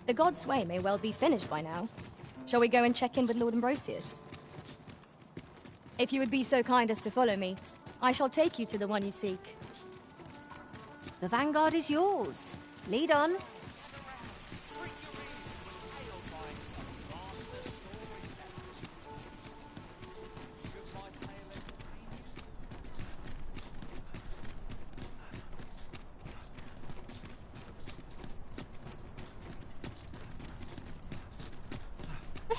The God's Way may well be finished by now. Shall we go and check in with Lord Ambrosius? If you would be so kind as to follow me, I shall take you to the one you seek. The vanguard is yours. Lead on.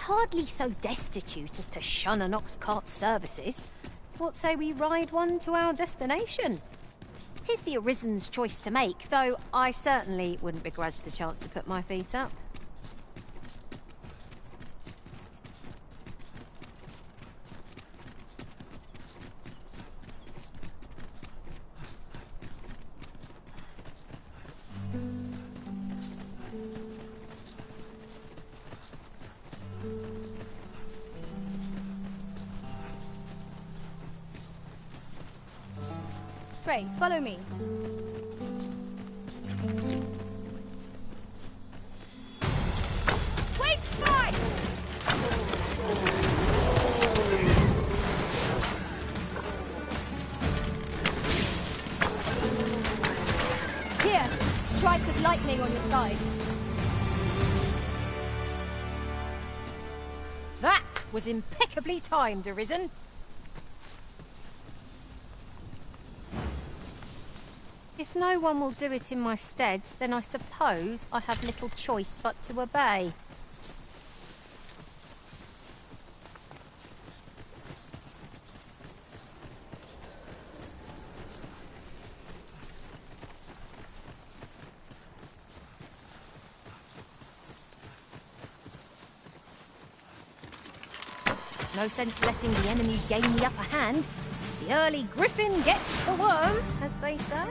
Hardly so destitute as to shun an ox cart's services. What say we ride one to our destination? 'Tis the Arisen's choice to make, though I certainly wouldn't begrudge the chance to put my feet up. Pray, follow me. Wait, fight! Here, strike with lightning on your side. That was impeccably timed, Arisen. If no one will do it in my stead, then I suppose I have little choice but to obey. No sense letting the enemy gain the upper hand. The early griffin gets the worm, as they say.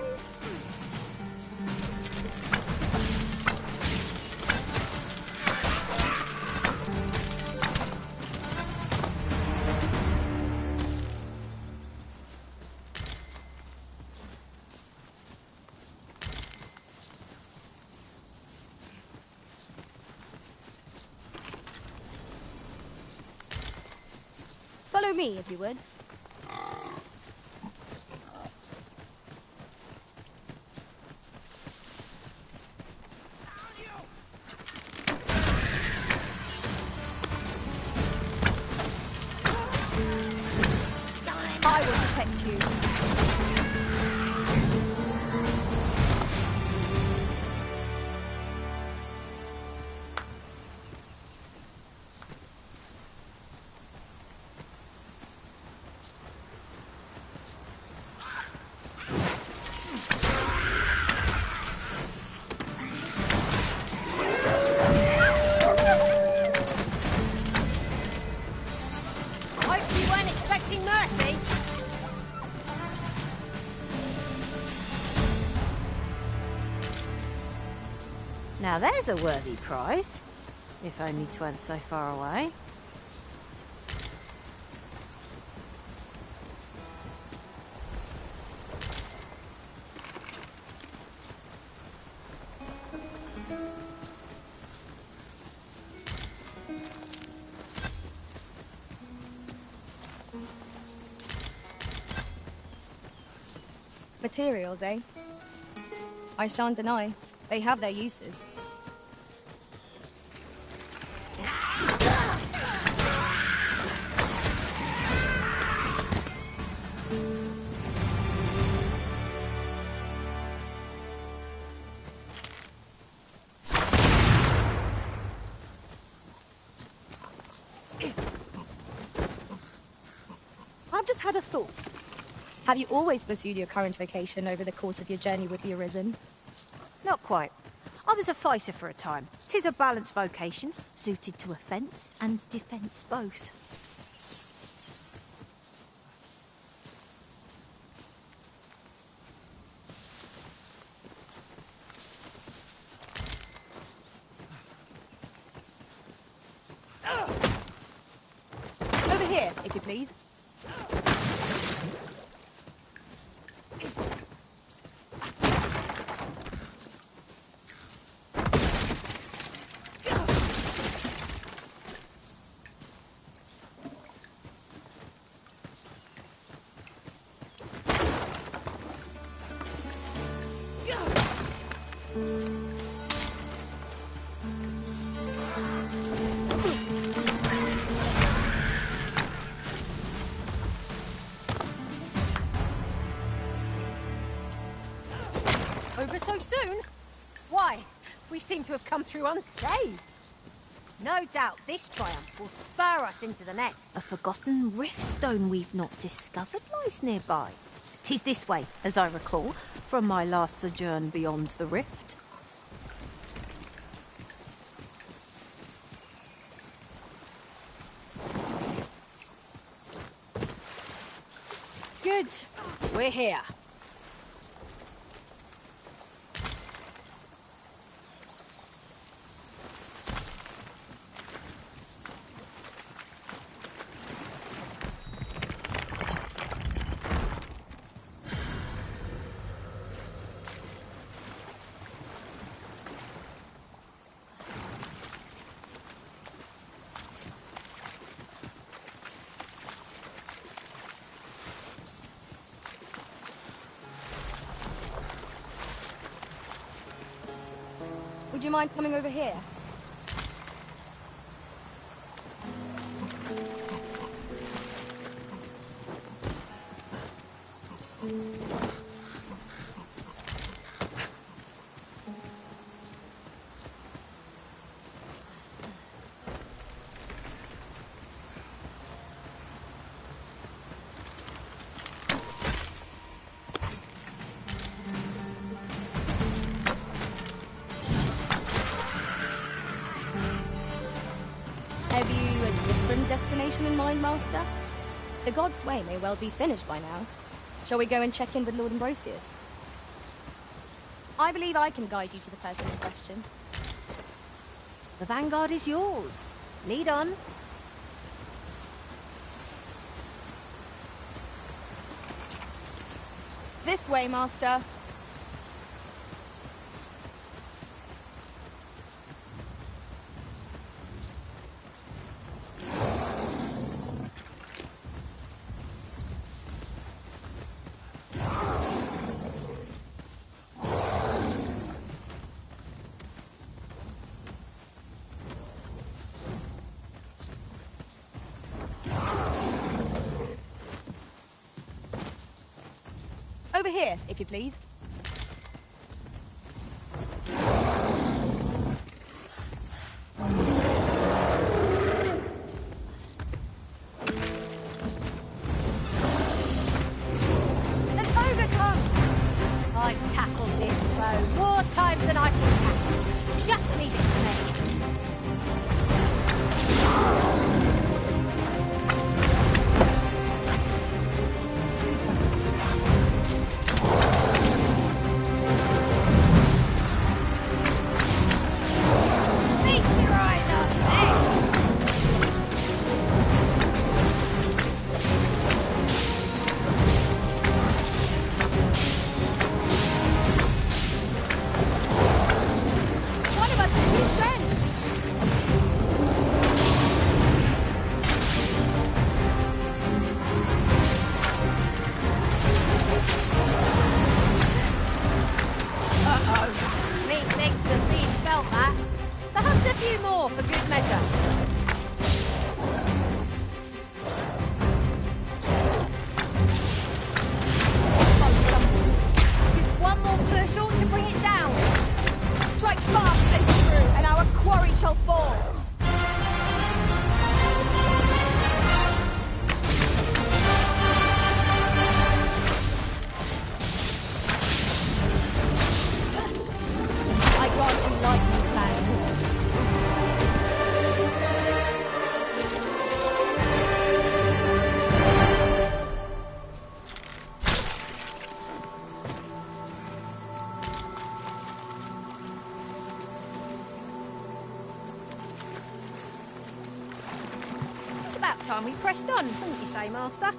Follow me, if you would. I will protect you. Now there's a worthy prize, if only 'tweren't so far away. Materials, eh? I shan't deny. They have their uses. I've just had a thought. Have you always pursued your current vocation over the course of your journey with the Arisen? Not quite. I was a fighter for a time. 'Tis a balanced vocation, suited to offence and defence both. Over here, if you please. Over so soon? Why? We seem to have come through unscathed. No doubt this triumph will spur us into the next. A forgotten riftstone we've not discovered lies nearby. 'Tis this way, as I recall, from my last sojourn beyond the rift. Good. We're here. Would you mind coming over here? Have you a different destination in mind, Master? The God's Way may well be finished by now. Shall we go and check in with Lord Ambrosius? I believe I can guide you to the person in question. The vanguard is yours. Lead on. This way, Master. Over here, if you please. An ogre comes! I've tackled this foe more times than I can count. Just leave it to me. About time we pressed on, wouldn't you say, Master?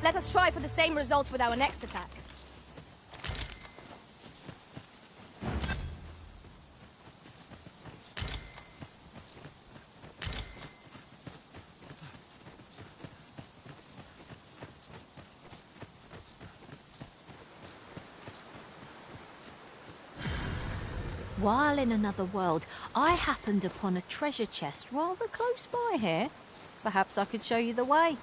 Let us try for the same result with our next attack. While in another world, I happened upon a treasure chest rather close by here. Perhaps I could show you the way.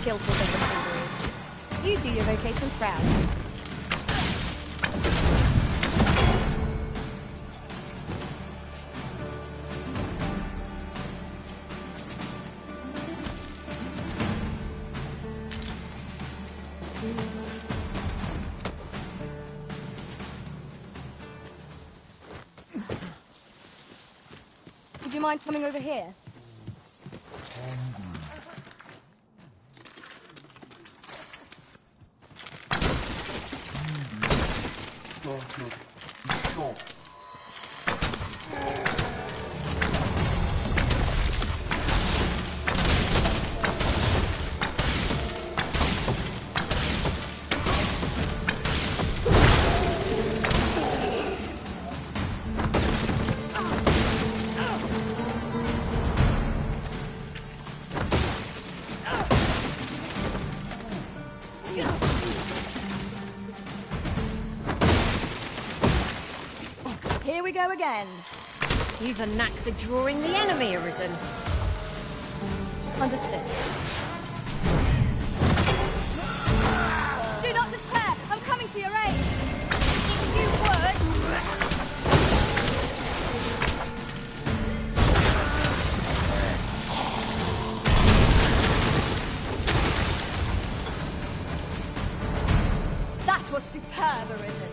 Skillful bit of thievery. You do your vocation proud. Would you mind coming over here? Here we go again. You've a knack for drawing the enemy, Arisen. Understood. Do not despair! I'm coming to your aid! If you would... That was superb, Arisen.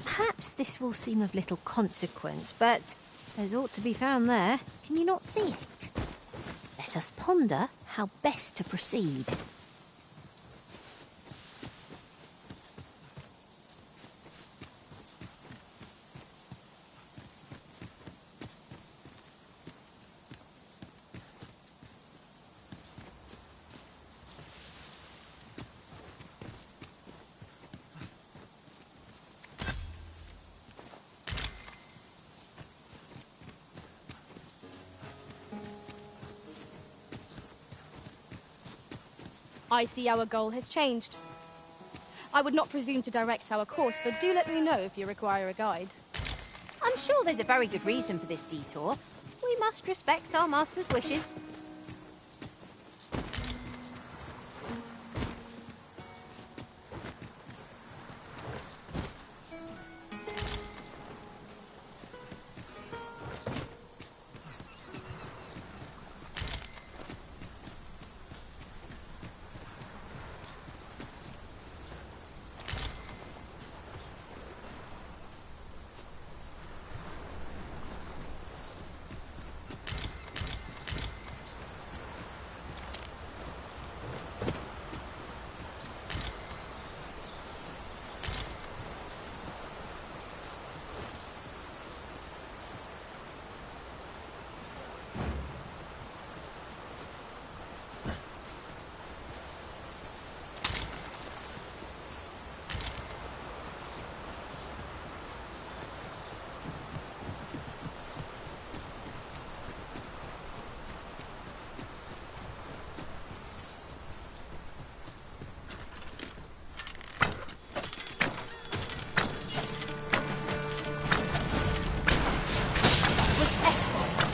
Perhaps this will seem of little consequence, but there's aught to be found there. Can you not see it? Let us ponder how best to proceed. I see our goal has changed. I would not presume to direct our course, but do let me know if you require a guide. I'm sure there's a very good reason for this detour. We must respect our master's wishes.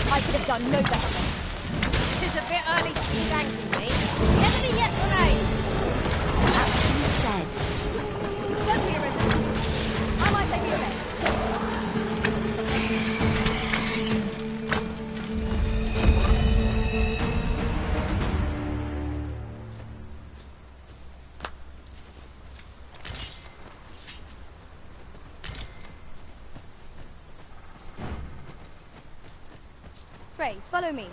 I could have done no better. It is a bit early to be thanking me. The enemy yet remains. That's what you said. Certainly arisen. I might take you away. Frey, follow me.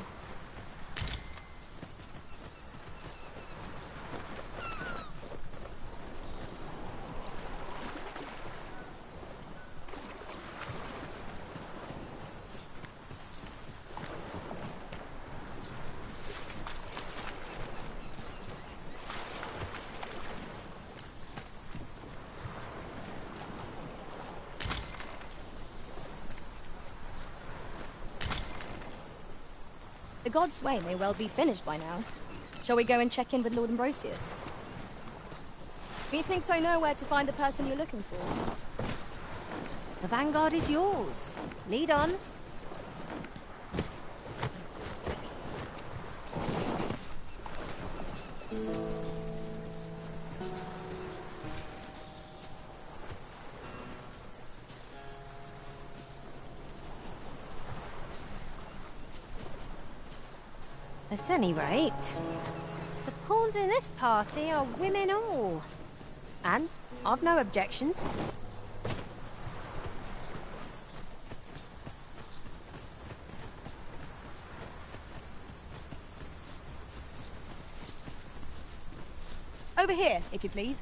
The God's Way may well be finished by now. Shall we go and check in with Lord Ambrosius? Methinks I know where to find the person you're looking for. The vanguard is yours. Lead on. At any rate, the pawns in this party are women all. And I've no objections. Over here, if you please.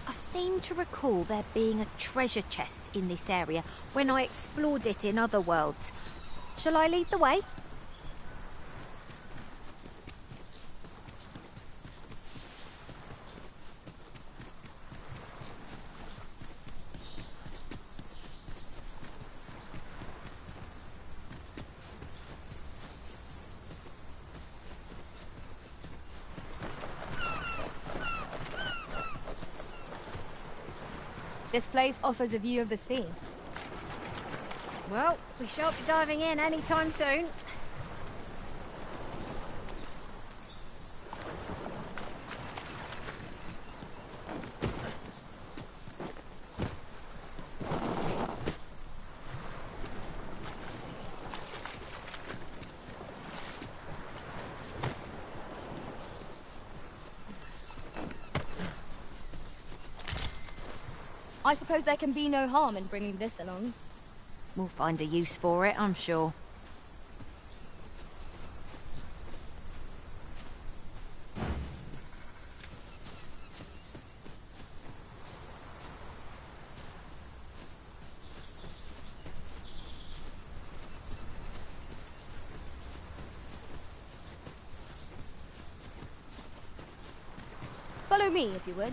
I seem to recall there being a treasure chest in this area when I explored it in other worlds. Shall I lead the way? This place offers a view of the sea. Well, we shan't be diving in anytime soon. I suppose there can be no harm in bringing this along. We'll find a use for it, I'm sure. Follow me, if you would.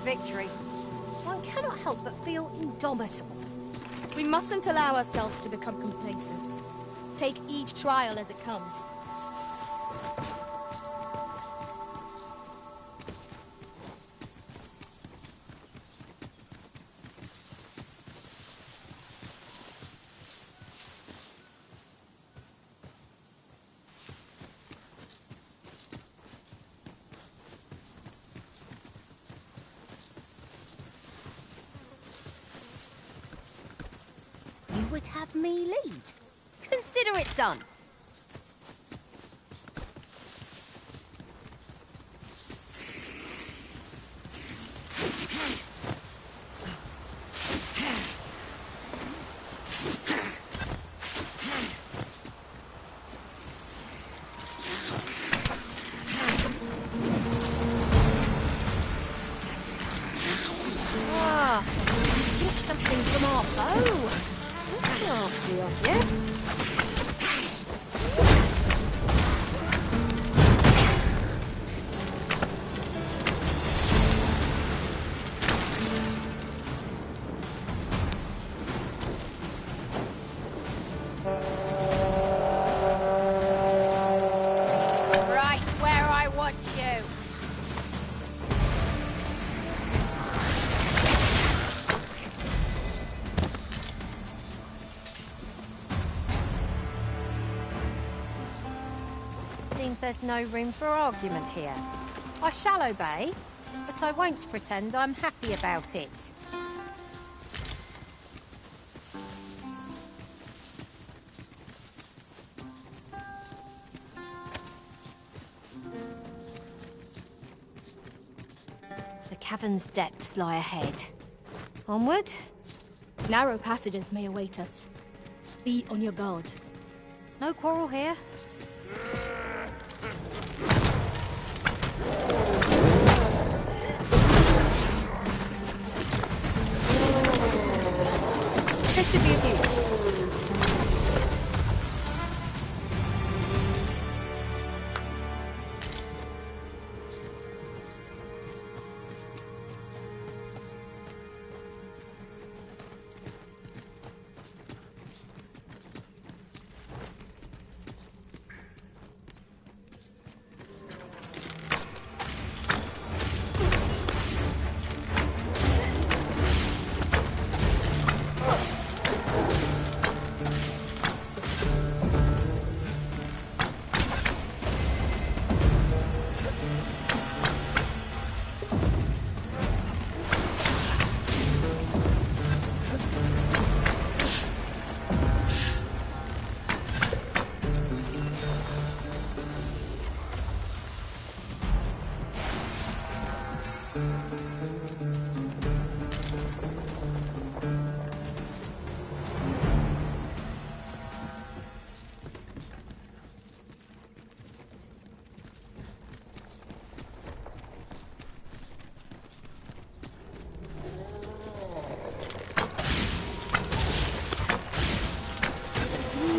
Victory. One cannot help but feel indomitable. We mustn't allow ourselves to become complacent. Take each trial as it comes. Would have me lead. Consider it done. Ah, get something from our bow. Yeah. Right where I want you. Seems there's no room for argument here. I shall obey, but I won't pretend I'm happy about it. The cavern's depths lie ahead. Onward? Narrow passages may await us. Be on your guard. No quarrel here. This should be of use.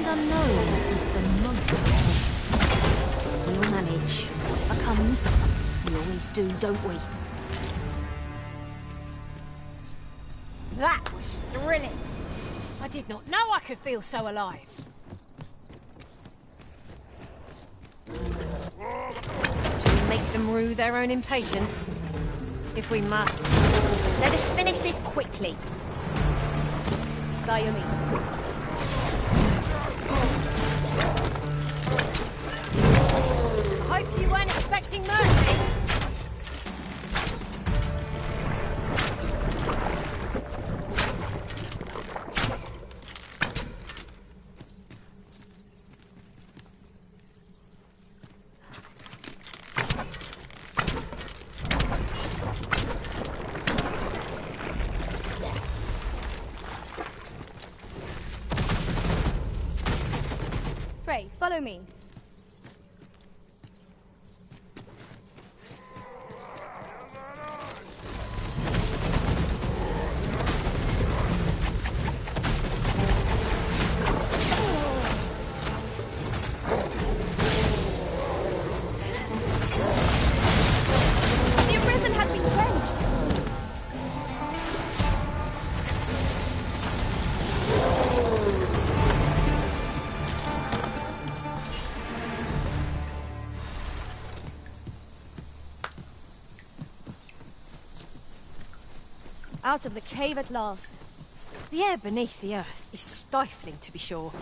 Unknown is the most tense. We'll manage. Whatever comes, we always do, don't we? That was thrilling. I did not know I could feel so alive. Shall we make them rue their own impatience? If we must. Let us finish this quickly. By your means. Hope you weren't expecting mercy. Frey, follow me. Out of the cave at last. The air beneath the earth is stifling, to be sure.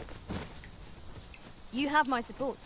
You have my support.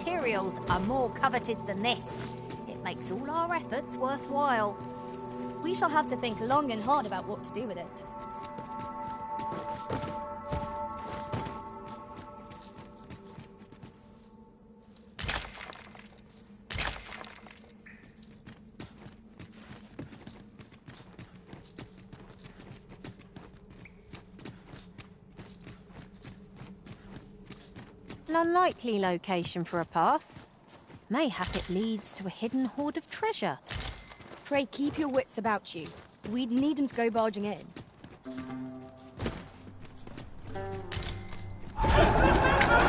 materials are more coveted than this. It makes all our efforts worthwhile. We shall have to think long and hard about what to do with it. An unlikely location for a path. Mayhap it leads to a hidden hoard of treasure. Pray keep your wits about you. We'd need them to go barging in. It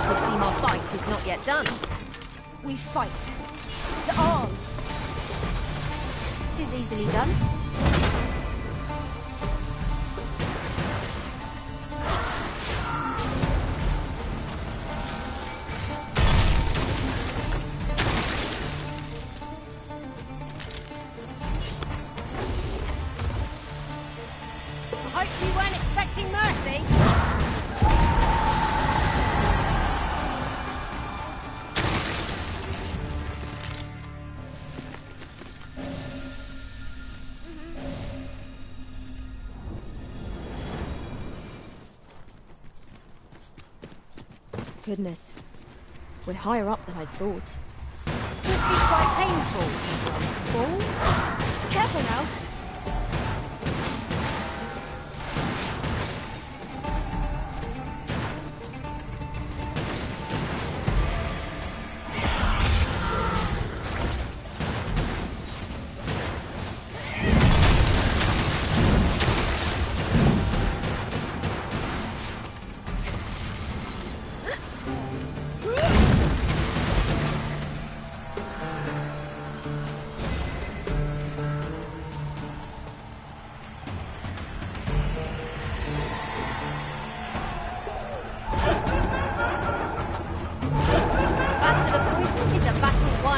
would seem our fight is not yet done. We fight. To arms! It is easily done. I hope you weren't expecting mercy. Goodness. We're higher up than I'd thought. Could be quite painful. Fall? Careful now!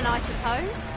I suppose.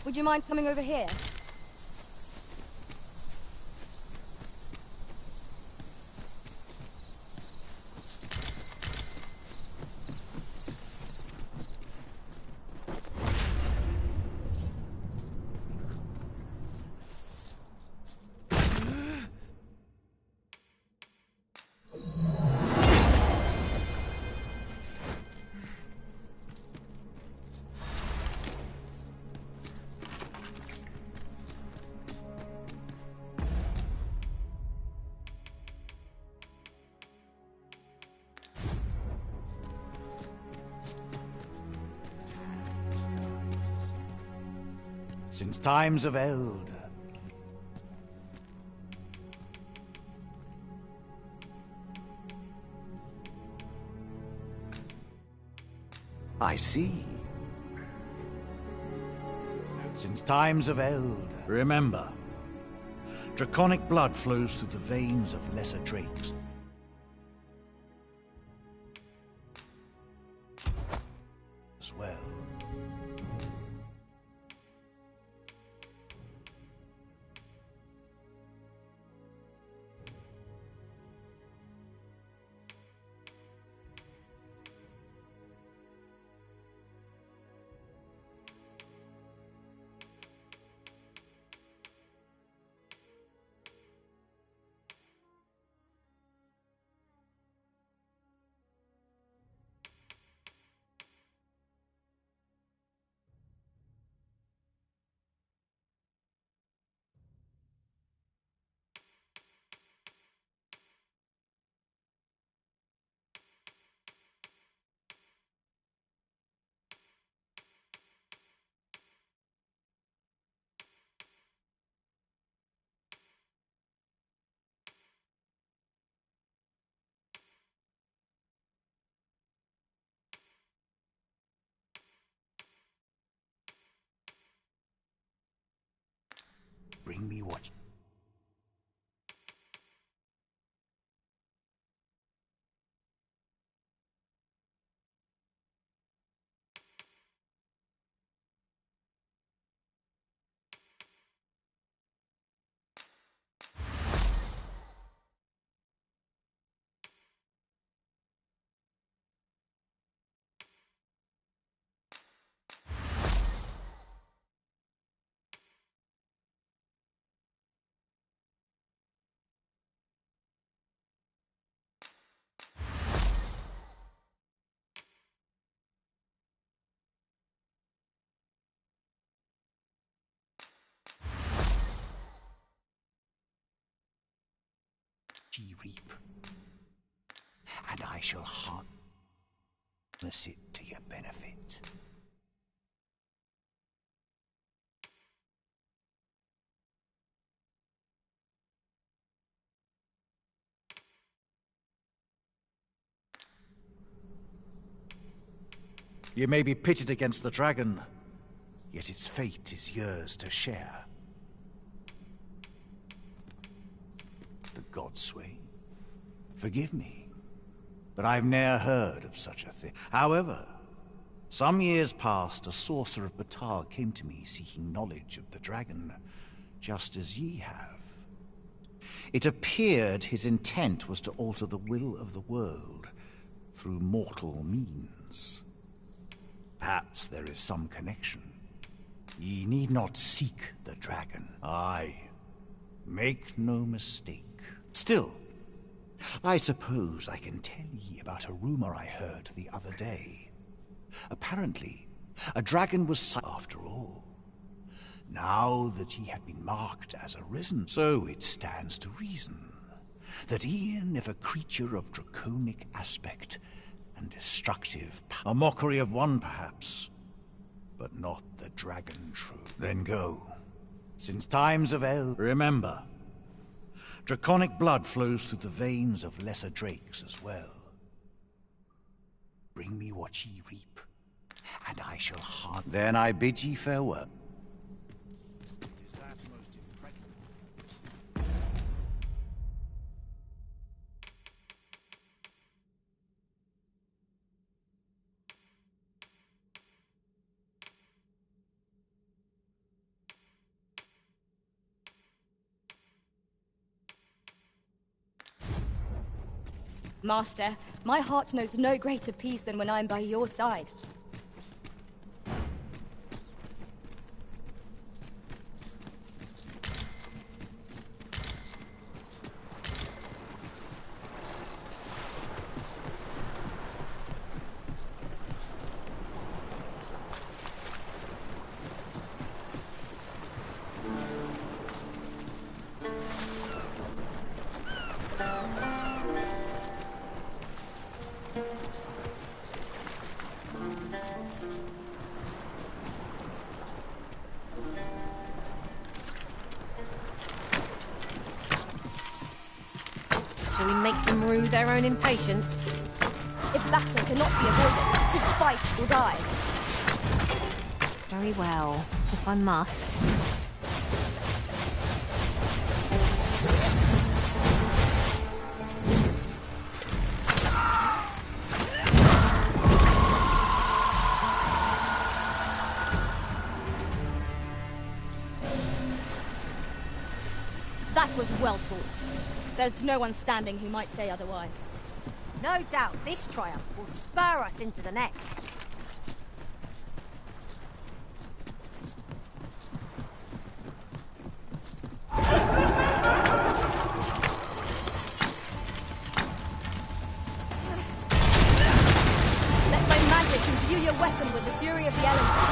Would you mind coming over here? Since times of eld. I see. Since times of eld. Remember, draconic blood flows through the veins of lesser drakes. As well. Bring me what... Ye reap, and I shall harness it to your benefit. You may be pitted against the dragon, yet its fate is yours to share. The godsway? Forgive me, but I've ne'er heard of such a thing. However, some years past, a sorcerer of Batal came to me seeking knowledge of the dragon, just as ye have. It appeared his intent was to alter the will of the world through mortal means. Perhaps there is some connection. Ye need not seek the dragon. Aye, make no mistake. Still, I suppose I can tell ye about a rumor I heard the other day. Apparently, a dragon was after all. Now that ye have been marked as arisen, so it stands to reason that e'en if a creature of draconic aspect and destructive a mockery of one, perhaps, but not the dragon true. Then go. Since times of Eld, remember, draconic blood flows through the veins of lesser drakes as well. Bring me what ye reap, and I shall hunt. Then I bid ye farewell. Is that most impregnable? Master, my heart knows no greater peace than when I am by your side. Shall we make them rue their own impatience? If battle cannot be avoided, 'tis fight or die. Very well, if I must. That was well fought. There's no one standing who might say otherwise. No doubt this triumph will spur us into the next. Let my magic imbue your weapon with the fury of the elements.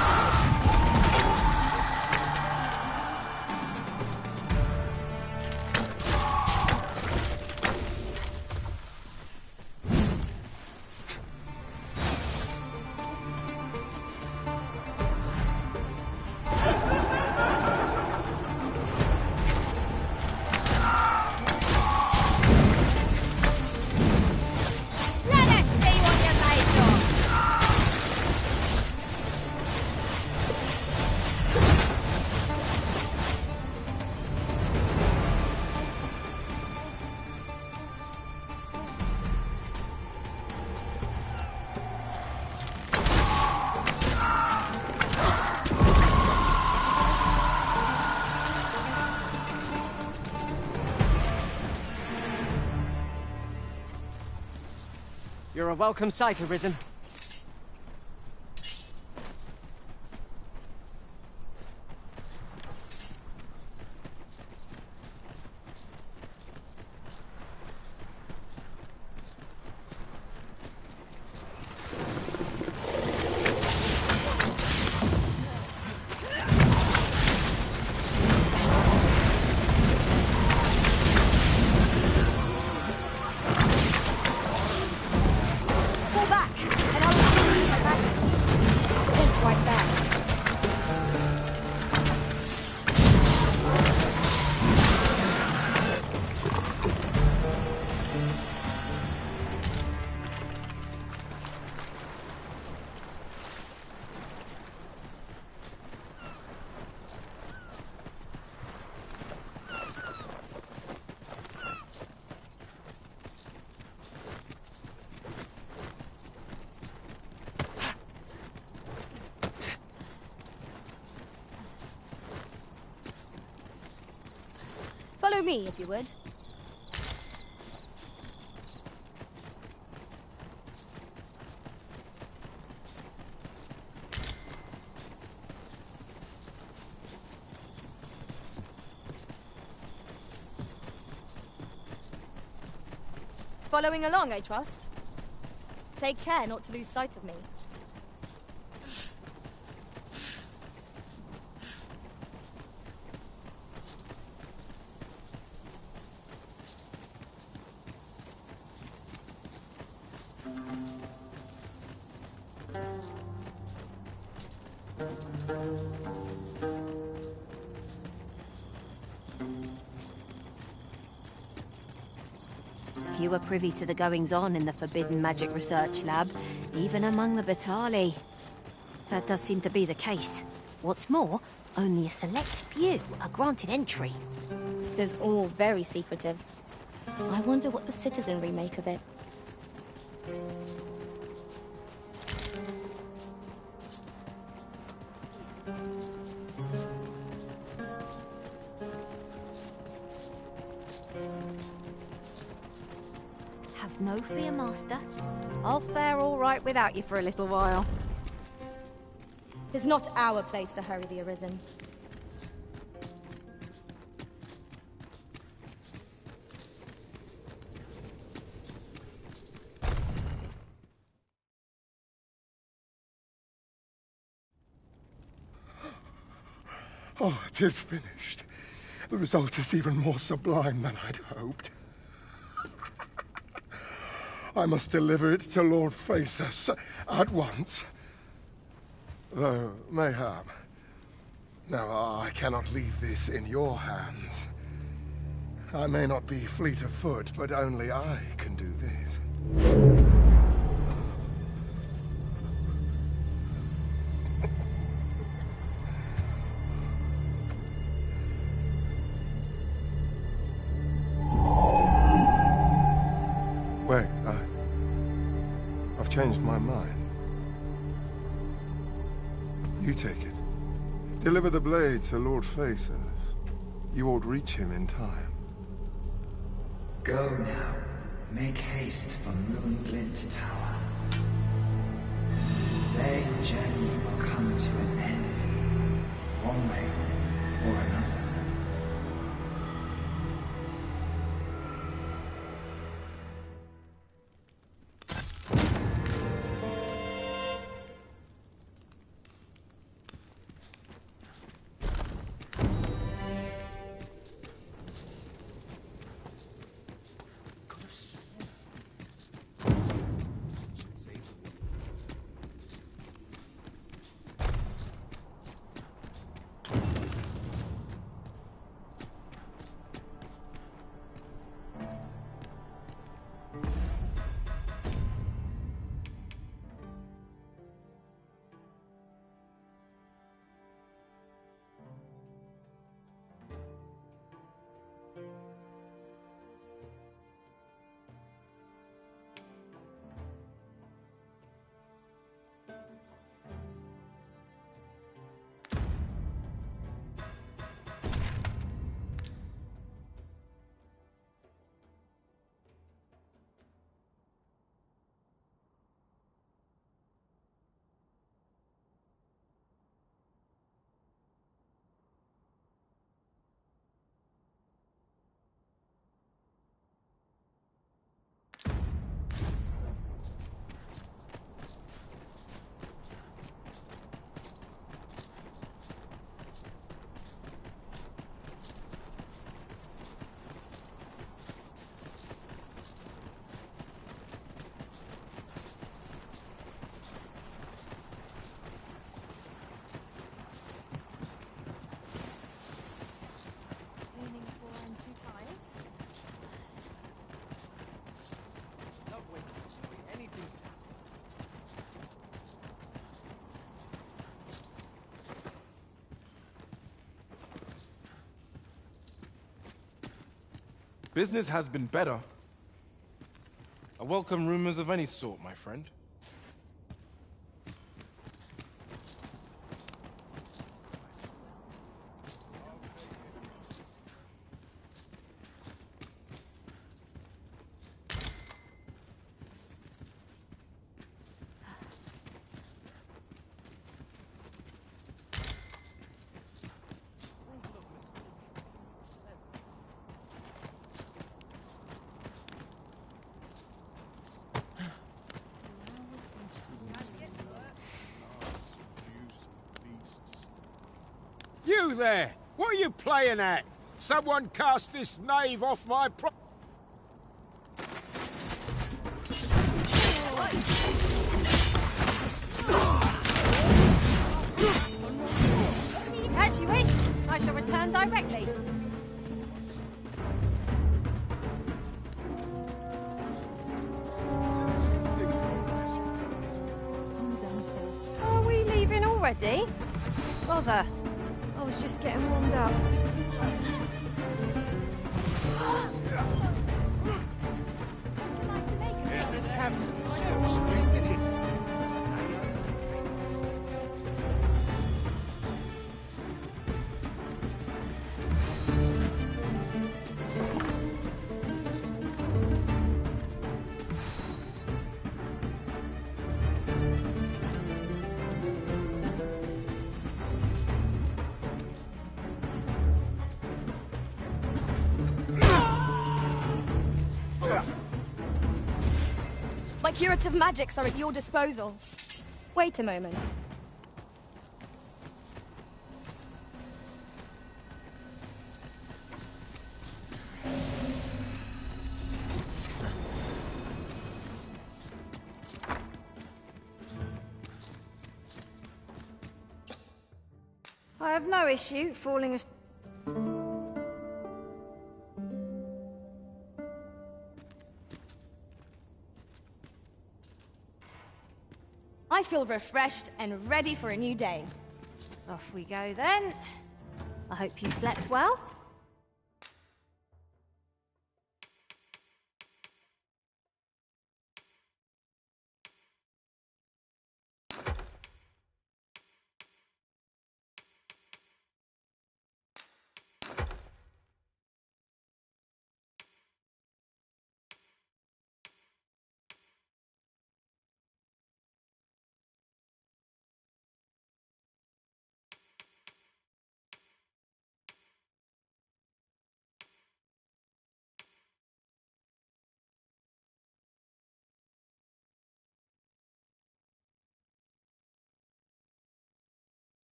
You're a welcome sight, Arisen. Follow me, if you would. Following along, I trust. Take care not to lose sight of me. You were privy to the goings-on in the Forbidden Magic Research Lab, even among the Batali. That does seem to be the case. What's more, only a select few are granted entry. It is all very secretive. I wonder what the citizenry make of it. Have no fear, Master. I'll fare all right without you for a little while. It's not our place to hurry the Arisen. Oh, it is finished. The result is even more sublime than I'd hoped. I must deliver it to Lord Phaesus at once. Though, mayhap. Now, I cannot leave this in your hands. I may not be fleet of foot, but only I can do this. Wait, I've changed my mind. You take it. Deliver the blade to Lord Phaesus. You ought reach him in time. Go now. Make haste for Moonglint Tower. There your journey will come to an end, one way or another. Business has been better. I welcome rumors of any sort, my friend. You there! What are you playing at? Someone cast this knave off my pro... As you wish. I shall return directly. Are we leaving already? Bother. I was just getting warmed up. There's a tavern still screaming. My curative magics are at your disposal. Wait a moment. I have no issue falling asleep. I feel refreshed and ready for a new day. Off we go then. I hope you slept well.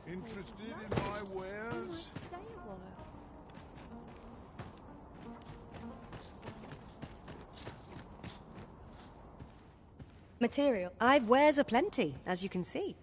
Interested in my wares? Material. I've wares aplenty, as you can see.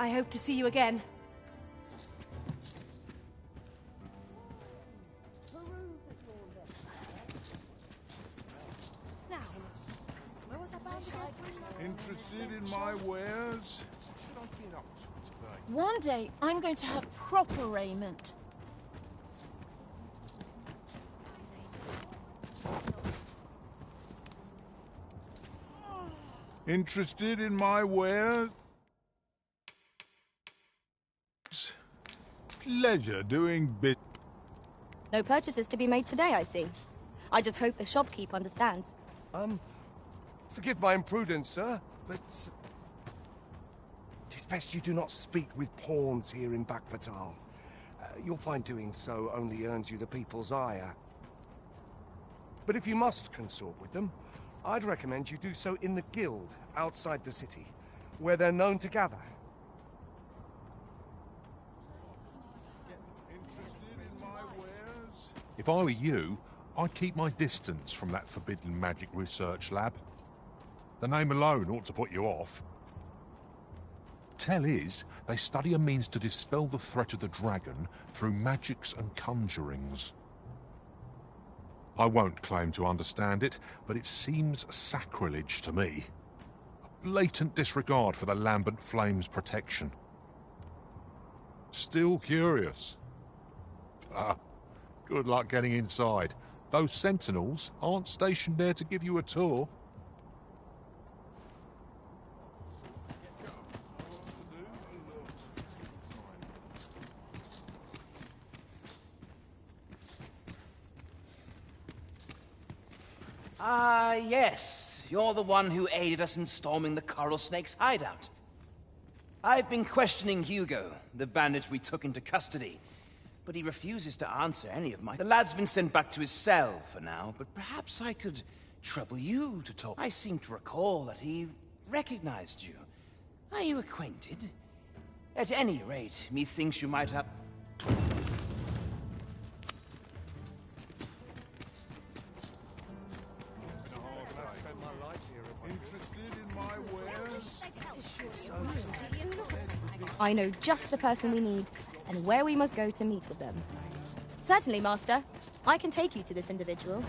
I hope to see you again. Interested in my wares? One day, I'm going to have proper raiment. Interested in my wares? Pleasure doing bit. No purchases to be made today, I see. I just hope the shopkeep understands. Forgive my imprudence, sir, but... It is best you do not speak with pawns here in Bakbatal. You'll find doing so only earns you the people's ire. But if you must consort with them, I'd recommend you do so in the guild outside the city, where they're known to gather. If I were you, I'd keep my distance from that forbidden magic research lab. The name alone ought to put you off. Tell is, they study a means to dispel the threat of the dragon through magics and conjurings. I won't claim to understand it, but it seems sacrilege to me. A blatant disregard for the lambent flame's protection. Still curious? Good luck getting inside. Those sentinels aren't stationed there to give you a tour. Ah, yes. You're the one who aided us in storming the Coral Snake's hideout. I've been questioning Hugo, the bandit we took into custody, but he refuses to answer any of my... The lad's been sent back to his cell for now, but perhaps I could trouble you to talk. I seem to recall that he recognized you. Are you acquainted? At any rate, methinks you might have... I know just the person we need, and where we must go to meet with them. Certainly, Master. I can take you to this individual.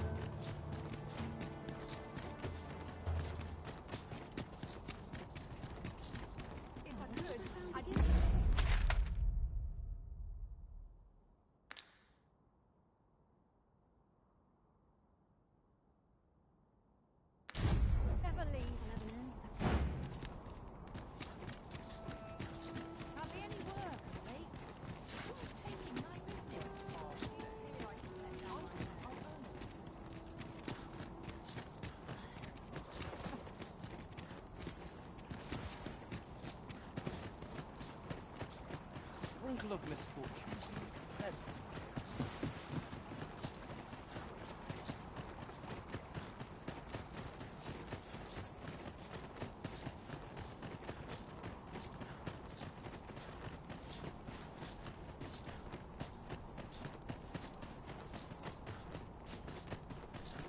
Sprinkle of misfortunes and pleasant.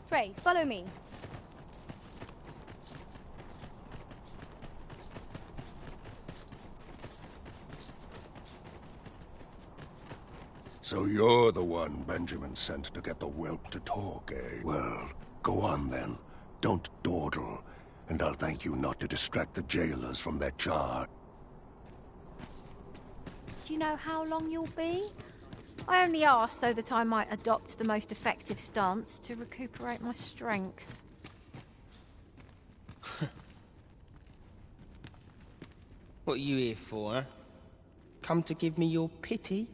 Pray, follow me. So you're the one Benjamin sent to get the whelp to talk, eh? Well, go on then. Don't dawdle, and I'll thank you not to distract the jailers from their charge. Do you know how long you'll be? I only asked so that I might adopt the most effective stance to recuperate my strength. What are you here for, huh? Come to give me your pity?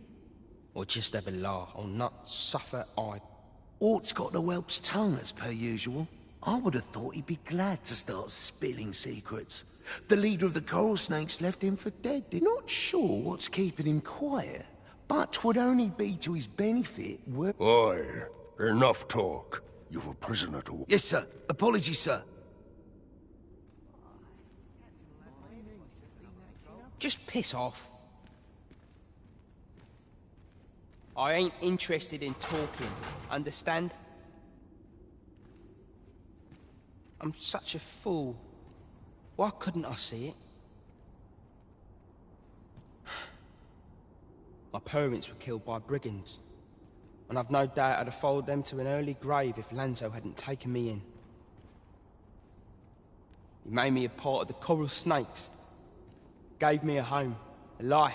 Or just have a laugh, or not suffer I... Ort's got the whelp's tongue, as per usual. I would have thought he'd be glad to start spilling secrets. The leader of the Coral Snakes left him for dead. Not sure what's keeping him quiet, but 'twould only be to his benefit were... Oi, enough talk. You've a prisoner to... Yes, sir. Apologies, sir. Just piss off. I ain't interested in talking, understand? I'm such a fool. Why couldn't I see it? My parents were killed by brigands, and I've no doubt I'd have followed them to an early grave if Lanzo hadn't taken me in. He made me a part of the coral snakes, gave me a home, a life.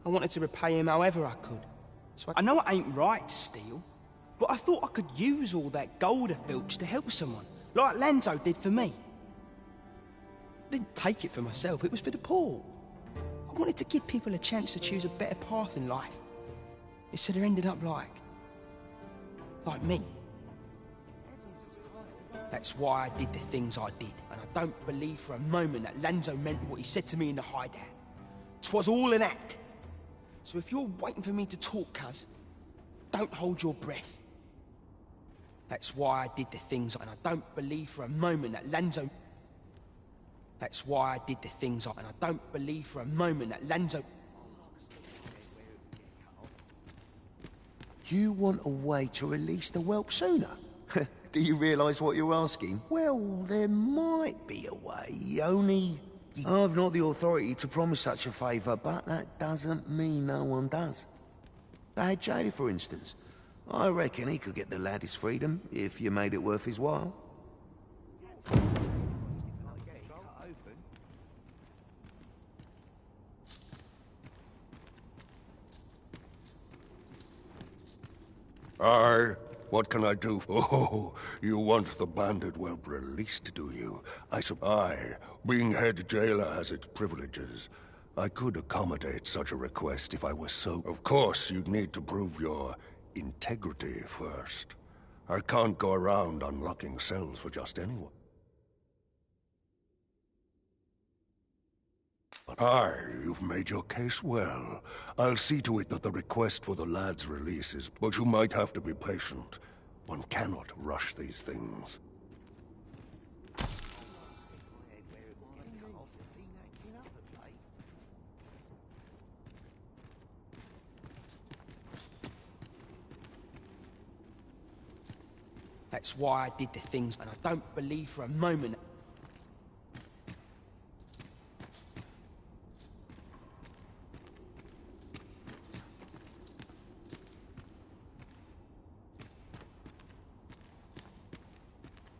I wanted to repay him however I could. So I know it ain't right to steal, but I thought I could use all that gold I filched to help someone, like Lanzo did for me. I didn't take it for myself, it was for the poor. I wanted to give people a chance to choose a better path in life, instead of ending up like me. That's why I did the things I did, and I don't believe for a moment that Lanzo meant what he said to me in the hideout. 'Twas all an act. So if you're waiting for me to talk, cuz, don't hold your breath. That's why I did the things, and I don't believe for a moment that Lanzo... That's why I did the things, and I don't believe for a moment that Lanzo... Do you want a way to release the whelp sooner? Do you realise what you're asking? Well, there might be a way, only... I've not the authority to promise such a favour, but that doesn't mean no one does. Lad Jailer, for instance. I reckon he could get the lad his freedom, if you made it worth his while. Aye, what can I do? Oh, you want the bandit whelp released, do you? Aye, being head jailer has its privileges. I could accommodate such a request if I were so... Of course, you'd need to prove your integrity first. I can't go around unlocking cells for just anyone. Aye, you've made your case well. I'll see to it that the request for the lad's release is... But you might have to be patient. One cannot rush these things. That's why I did the things, and I don't believe for a moment...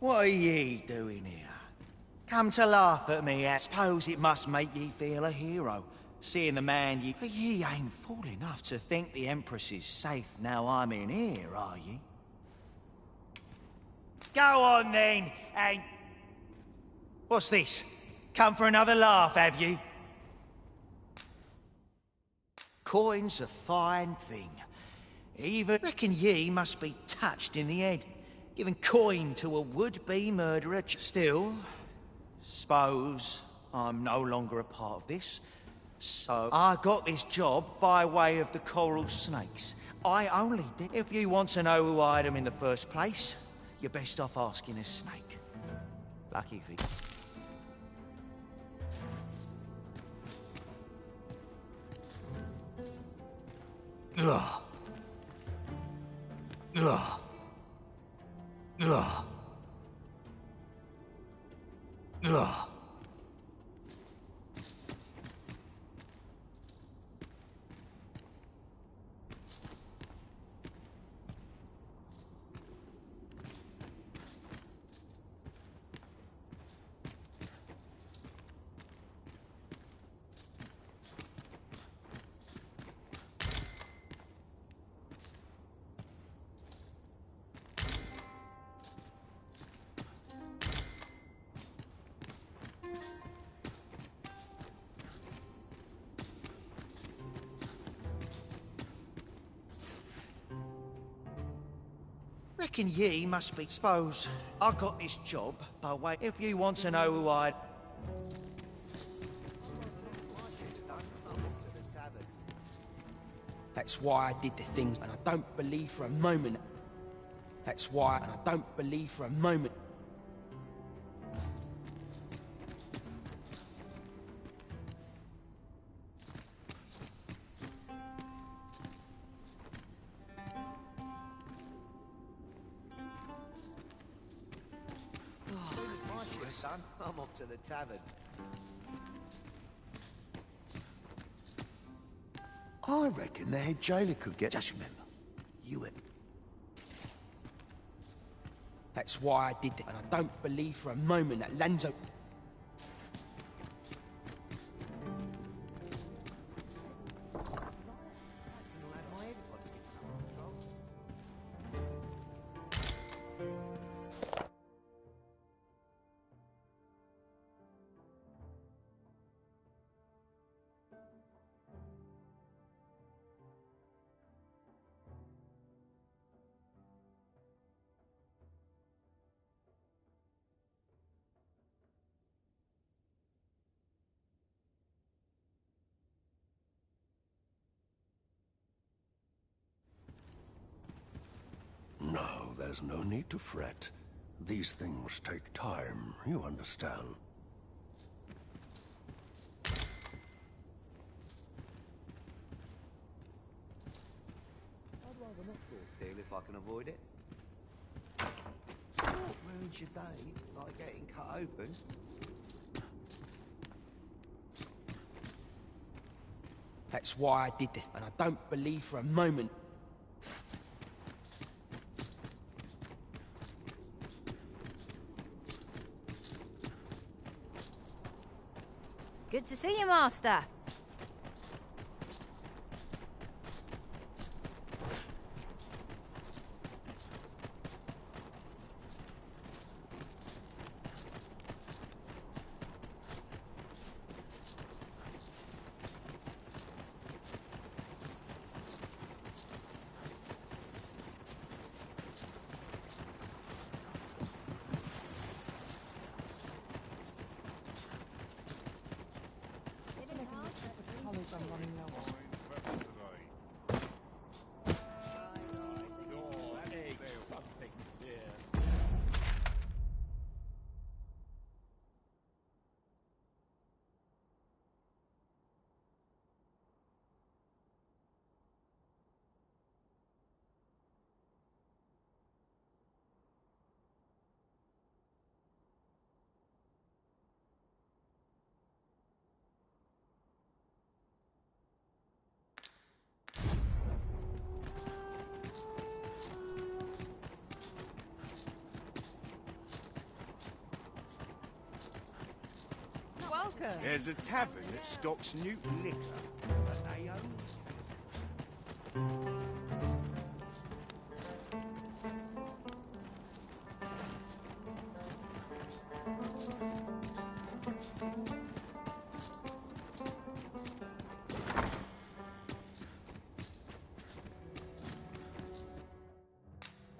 What are ye doing here? Come to laugh at me, I suppose it must make ye feel a hero, seeing the man ye... But ye ain't fool enough to think the Empress is safe now I'm in here, are ye? Go on then, and... What's this? Come for another laugh, have you? Coin's a fine thing. Even reckon ye must be touched in the head. Giving coin to a would-be murderer. Still, suppose I'm no longer a part of this. So I got this job by way of the coral snakes. I only did. If you want to know who hired them in the first place, you're best off asking a snake. Lucky for you. Ugh. Ugh. Ugh. Ugh. Reckon ye must be... Suppose I got this job by way... If you want to know who I... That's why I did the things, and I don't believe for a moment... That's why, and I don't believe for a moment... I'm off to the tavern. I reckon the head jailer could get... Just remember, you were... That's why I did it, and I don't believe for a moment that Lanzo... No, there's no need to fret. These things take time, you understand. I'd rather not talk deal if I can avoid it. What ruins your day, like getting cut open? That's why I did this, and I don't believe for a moment... Good to see you, Master. I'm running low on. There's a tavern that stocks new liquor, but they own...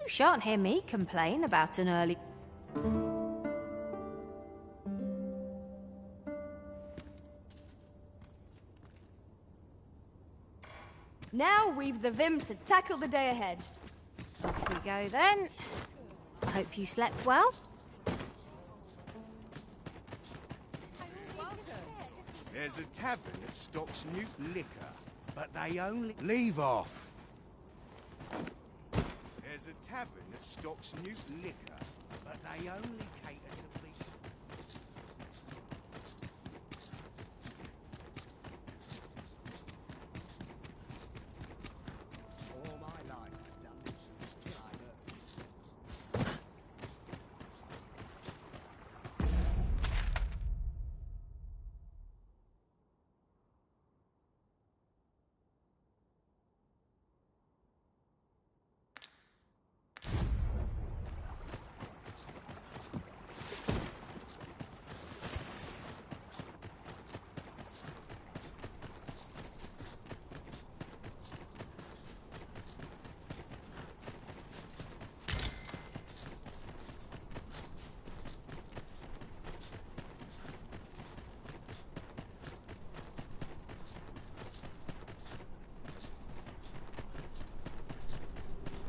You shan't hear me complain about an early... Now we've the vim to tackle the day ahead. Off we go then. I hope you slept well. There's a tavern that stocks new liquor, but they only... Leave off! There's a tavern that stocks new liquor, but they only cater to people... All my life I've done this, and still I learn.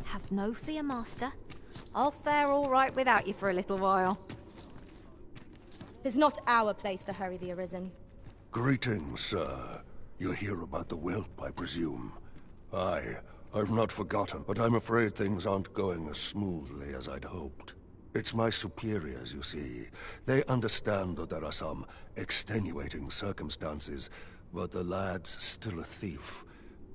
Have no fear, Master. I'll fare all right without you for a little while. 'Tis not our place to hurry the Arisen. Greetings, sir. You hear about the whelp, I presume? Aye, I've not forgotten, but I'm afraid things aren't going as smoothly as I'd hoped. It's my superiors, you see. They understand that there are some extenuating circumstances, but the lad's still a thief.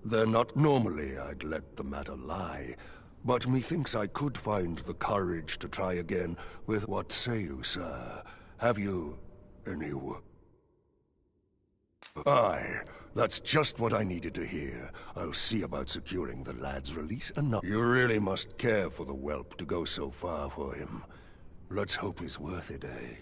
They're not normally I'd let the matter lie, but methinks I could find the courage to try again with what say you, sir? Have you any Aye, that's just what I needed to hear. I'll see about securing the lad's release enough. You really must care for the whelp to go so far for him. Let's hope he's worth it, eh?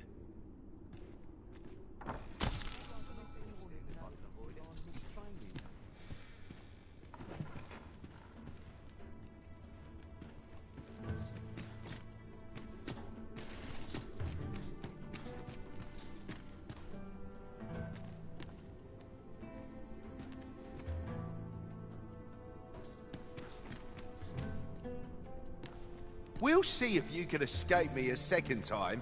We'll see if you can escape me a second time.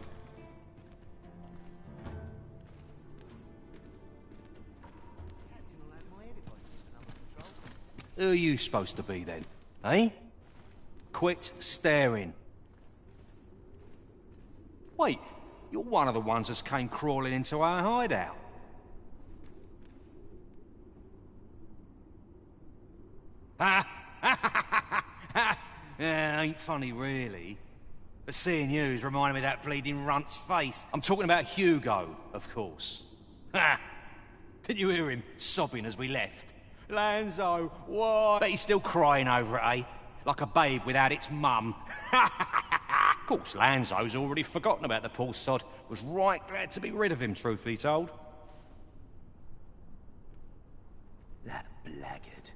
Who are you supposed to be then, eh? Quit staring. Wait, you're one of the ones that came crawling into our hideout. Yeah, ain't funny really. But seeing you's reminding me of that bleeding runt's face. I'm talking about Hugo, of course. Ha! Didn't you hear him sobbing as we left? Lanzo, what? Bet he's still crying over it, eh? Like a babe without its mum. Of course, Lanzo's already forgotten about the poor sod. Was right glad to be rid of him, truth be told. That blackguard.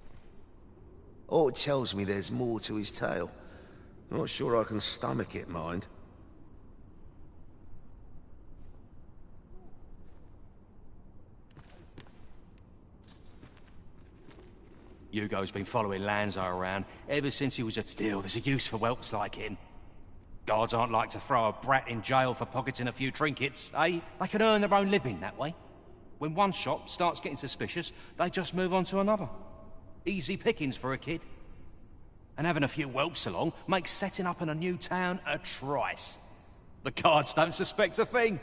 Oh, it tells me there's more to his tale. Not sure I can stomach it, mind. Hugo's been following Lanzo around ever since he was a... Still, there's a use for whelps like him. Guards aren't like to throw a brat in jail for pocketing a few trinkets, eh? They can earn their own living that way. When one shop starts getting suspicious, they just move on to another. Easy pickings for a kid. And having a few whelps along makes setting up in a new town a trice. The guards don't suspect a thing.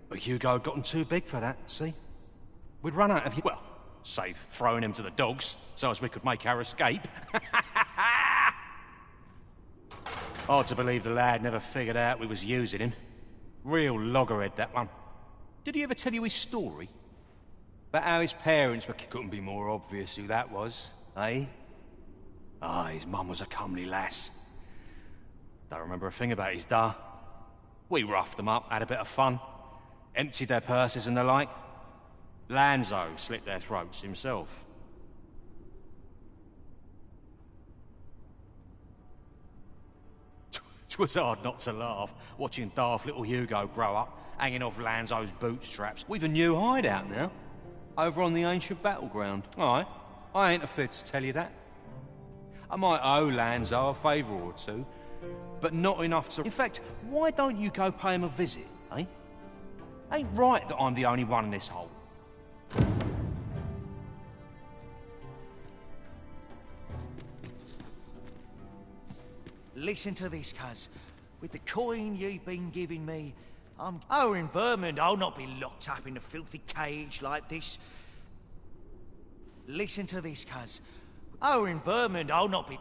But Hugo had gotten too big for that, see? We'd run out of... Well, save throwing him to the dogs, so as we could make our escape. Hard to believe the lad never figured out we was using him. Real loggerhead, that one. Did he ever tell you his story? About how his parents were... Couldn't be more obvious who that was, eh? Ah, his mum was a comely lass. Don't remember a thing about his da. We roughed them up, had a bit of fun. Emptied their purses and the like. Lanzo slit their throats himself. It was hard not to laugh, watching daft little Hugo grow up, hanging off Lanzo's bootstraps. We've a new hideout now, over on the ancient battleground. Aye, I ain't afraid to tell you that. I might owe Lanzo a favour or two, but not enough to... In fact, why don't you go pay him a visit, eh? Ain't right that I'm the only one in this hole. Listen to this, cuz. With the coin you've been giving me, Oh, in Vermont, I'll not be locked up in a filthy cage like this. Listen to this, cuz. Oh, in Vermont, I'll not be...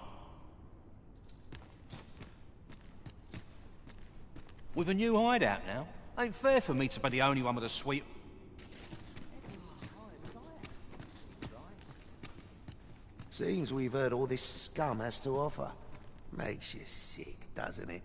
With a new hideout now, ain't fair for me to be the only one with a sweet... Seems we've heard all this scum has to offer. Makes you sick, doesn't it?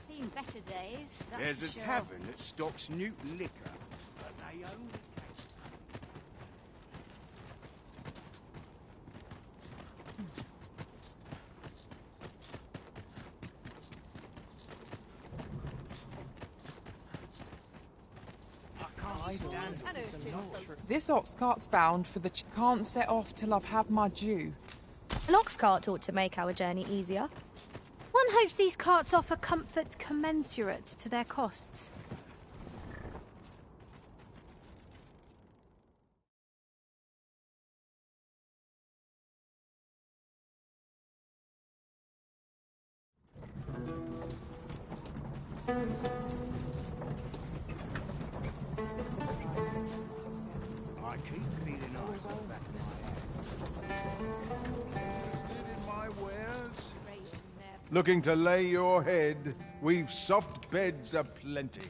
Seen better days, that's There's for a sure. tavern that stocks new liquor, but they only... This ox cart's bound for the can't set off till I've had my due. An ox cart ought to make our journey easier. One hopes these carts offer comfort commensurate to their costs. I keep feeling eyes on the back of my head. My wares? Looking to lay your head? We've soft beds aplenty.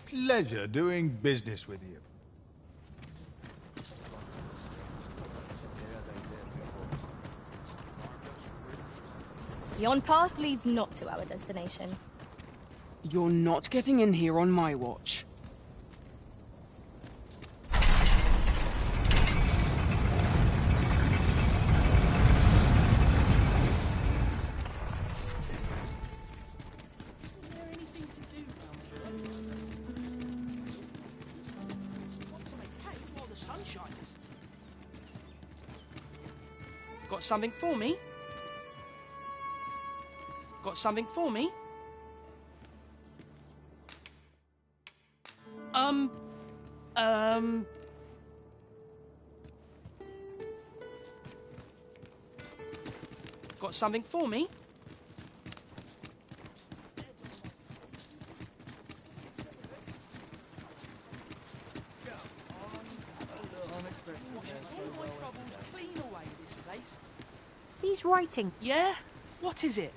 Pleasure doing business with you. Yon path leads not to our destination. You're not getting in here on my watch. Got something for me? Got something for me? Got something for me? He's writing. Yeah? What is it?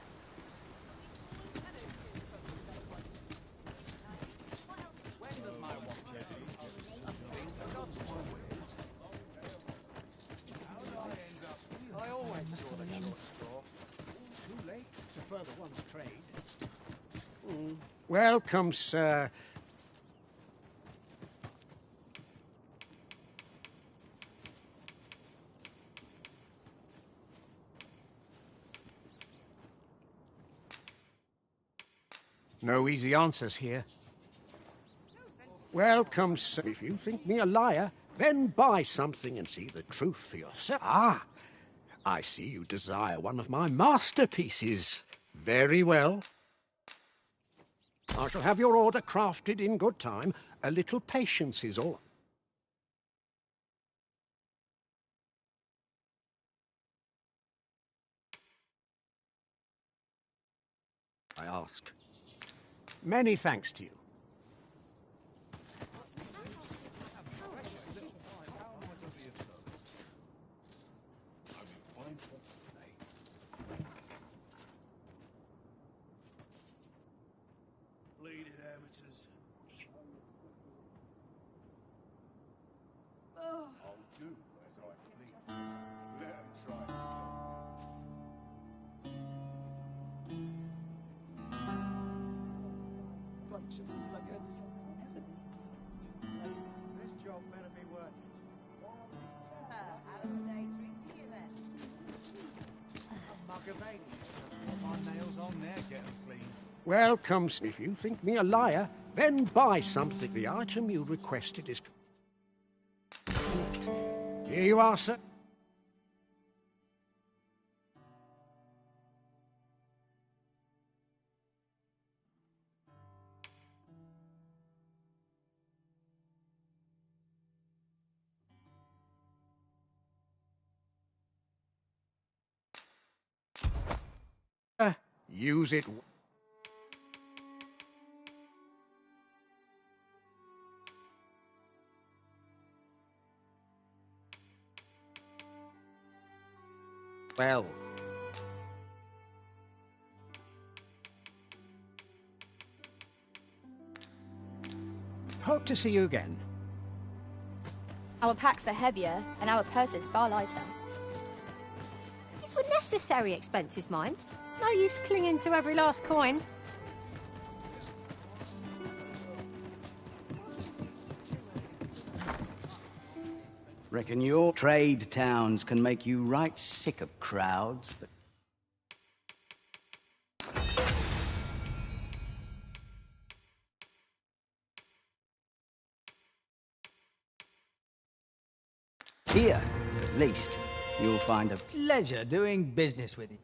I always saw the short straw. Too late to further one's trade. Welcome, sir. No easy answers here. Welcome, sir. If you think me a liar, then buy something and see the truth for yourself. Ah, I see you desire one of my masterpieces. Very well. I shall have your order crafted in good time. A little patience is all. I ask. Many thanks to you. Bleeding amateurs. I'll do as I please. Let 'em try. Bunch of sluggards. This job better be worth it. How did the day treat you then? A mug of ale. Put my nails on there, get them clean. Welcome. If you think me a liar, then buy something. The item you requested is... Here you are, sir. Use it. Well. Hope to see you again. Our packs are heavier and our purses far lighter. These were necessary expenses, mind. No use clinging to every last coin. Reckon your trade towns can make you right sick of crowds, but... Here, at least, you'll find a Pleasure doing business with you.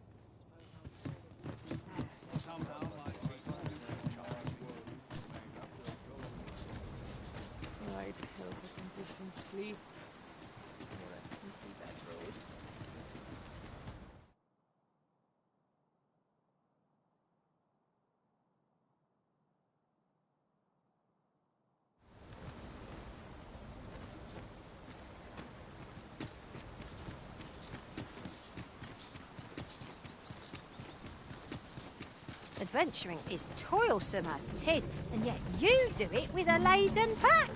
I'd kill for some decent sleep. Or a comfy bedroll. Adventuring is toilsome as 'tis, and yet you do it with a laden pack.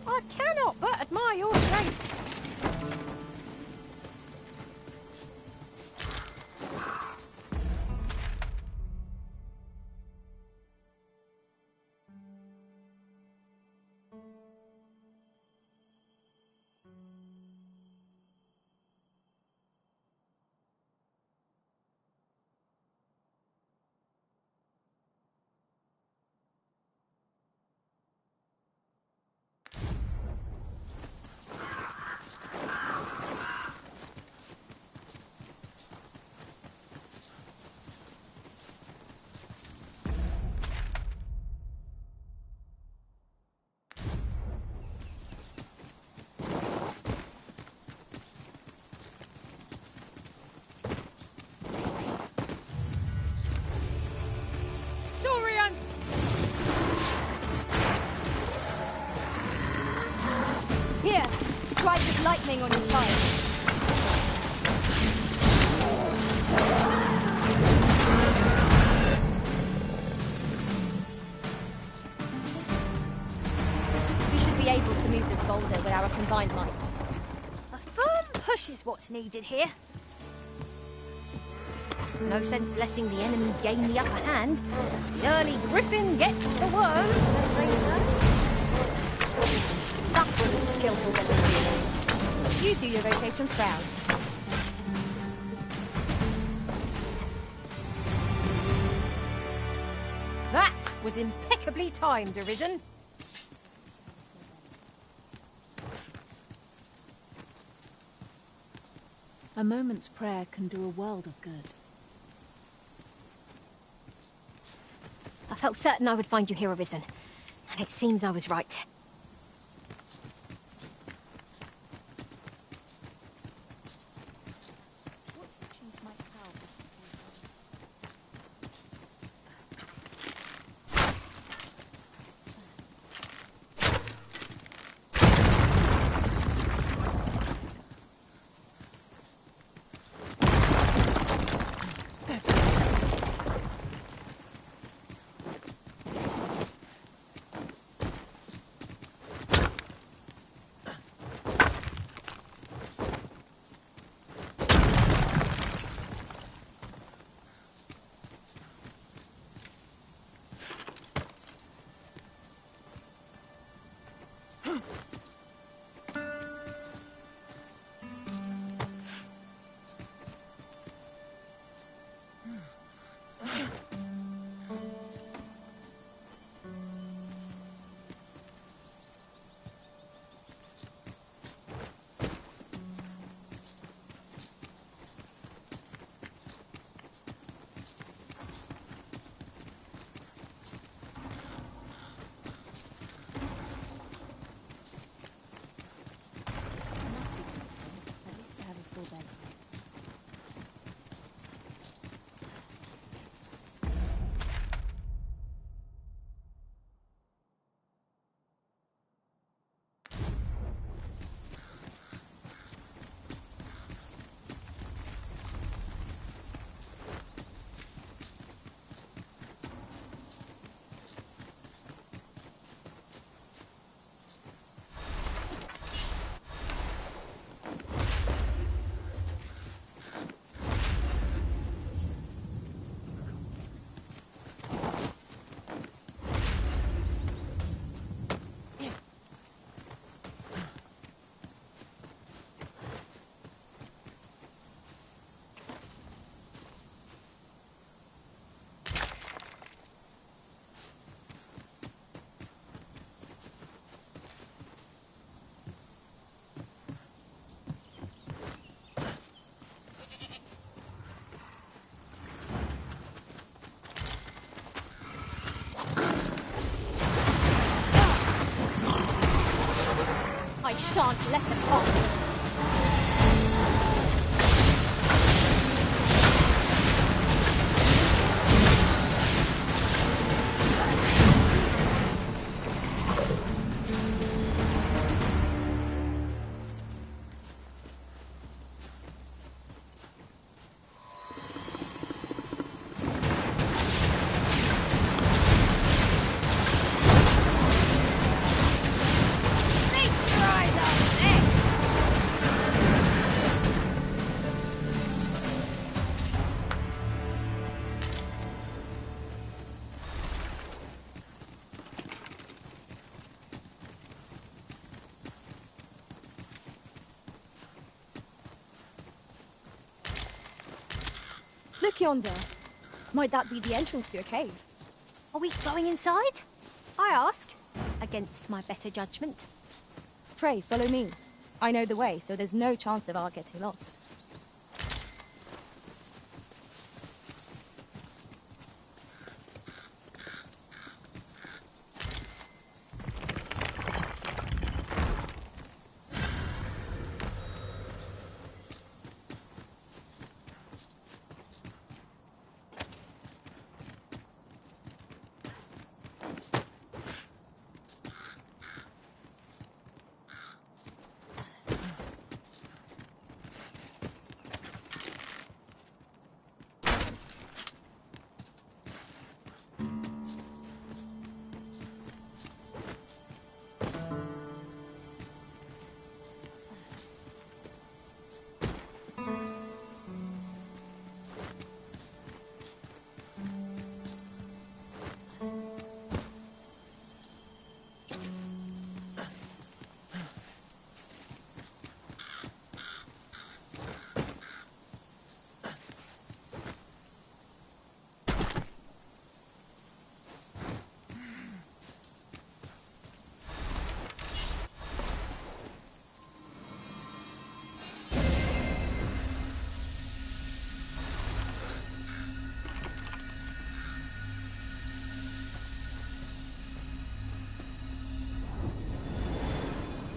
I cannot but admire your strength. Here, strike with lightning on your side. We should be able to move this boulder with our combined might. A firm push is what's needed here. No sense letting the enemy gain the upper hand. The early griffin gets the worm, as they say. That was a skillful bit of dealing. You do your vocation proud. That was impeccably timed, Arisen. A moment's prayer can do a world of good. I felt certain I would find you here, Arisen. And it seems I was right. I shan't let them off. Look yonder. Might that be the entrance to a cave? Are we going inside? I ask, against my better judgment. Pray, follow me. I know the way, so there's no chance of our getting lost.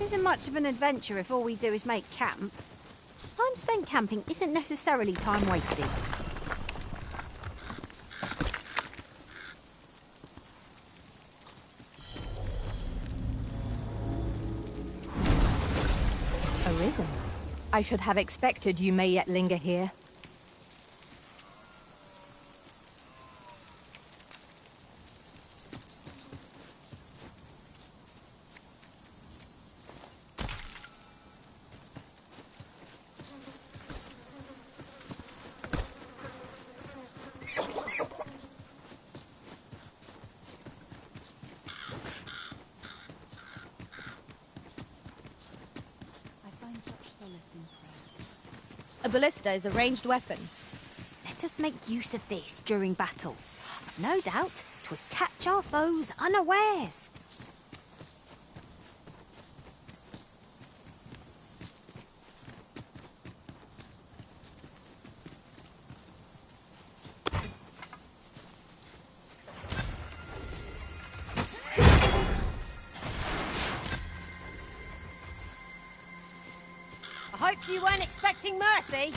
Isn't much of an adventure if all we do is make camp. Time spent camping isn't necessarily time wasted. Arisen. I should have expected you may yet linger here. A ballista is a ranged weapon. Let us make use of this during battle. I've no doubt 'twould catch our foes unawares. I hope you weren't expecting mercy.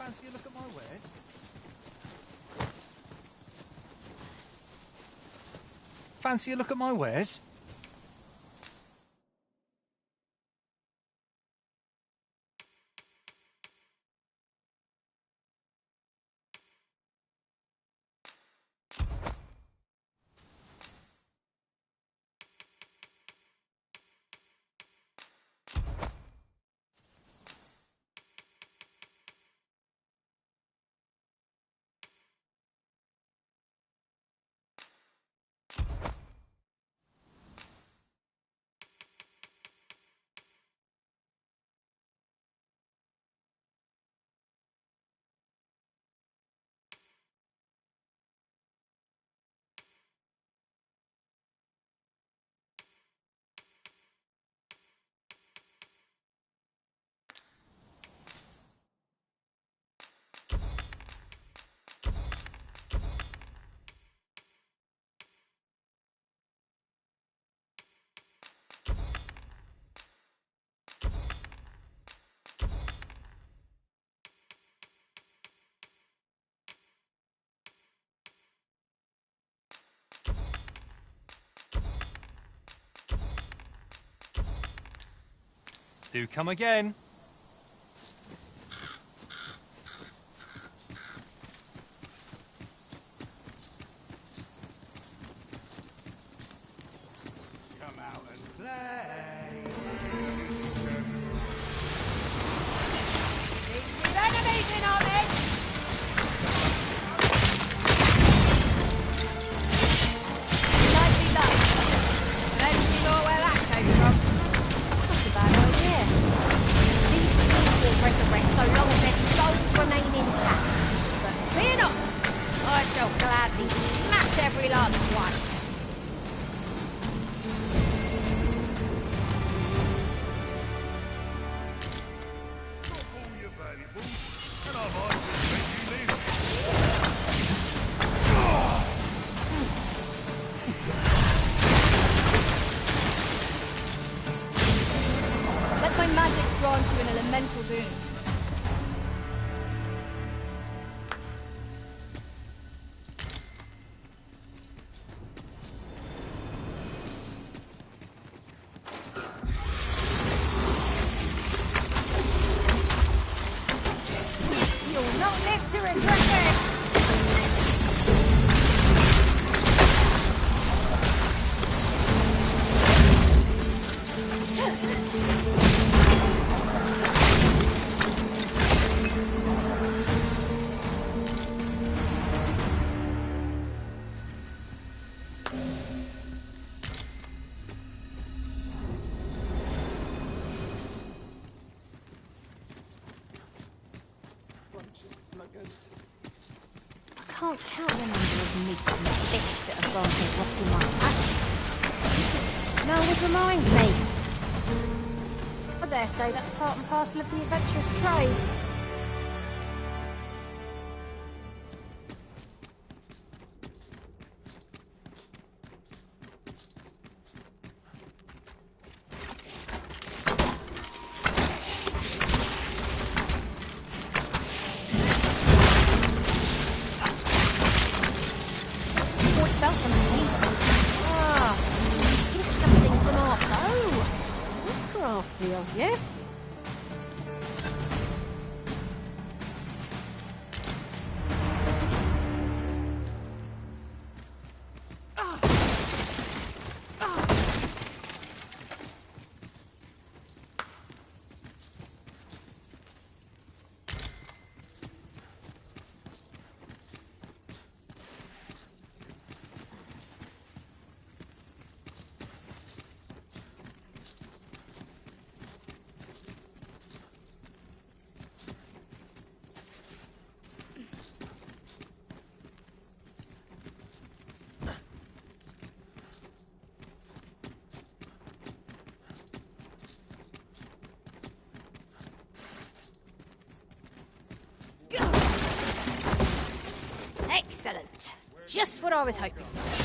Fancy a look at my wares? Fancy a look at my wares? Do come again. Come out and play. With enemies in our midst! Nicely done. Plenty more where that came from. Not a bad idea. These things will resurrect so long as their souls remain intact. But fear not! I shall gladly smash every last one. Let my magics grant you an elemental boon. You'll not live to regret it! I can't count the number of meats and fish that have gone to rot in my pack. The smell would remind me. I dare say that's part and parcel of the adventurous trade. What's felt from the meat? Ah, pinch something from our bow. That's crafty of you. Excellent. Just what I was hoping for.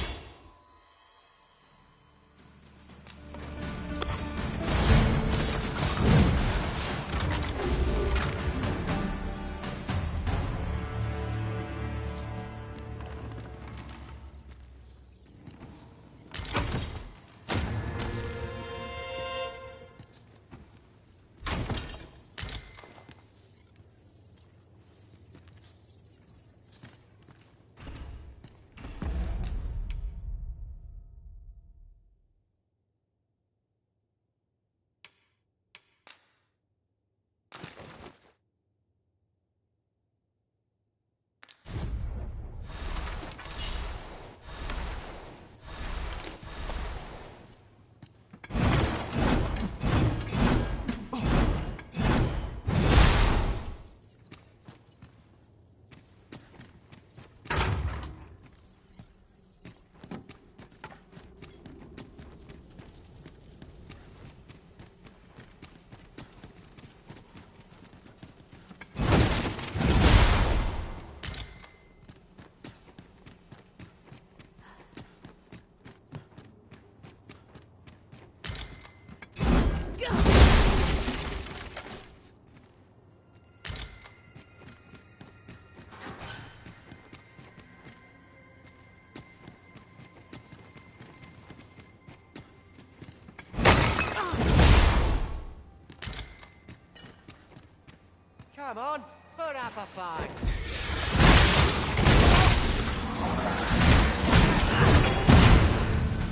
Come on, put up a fight.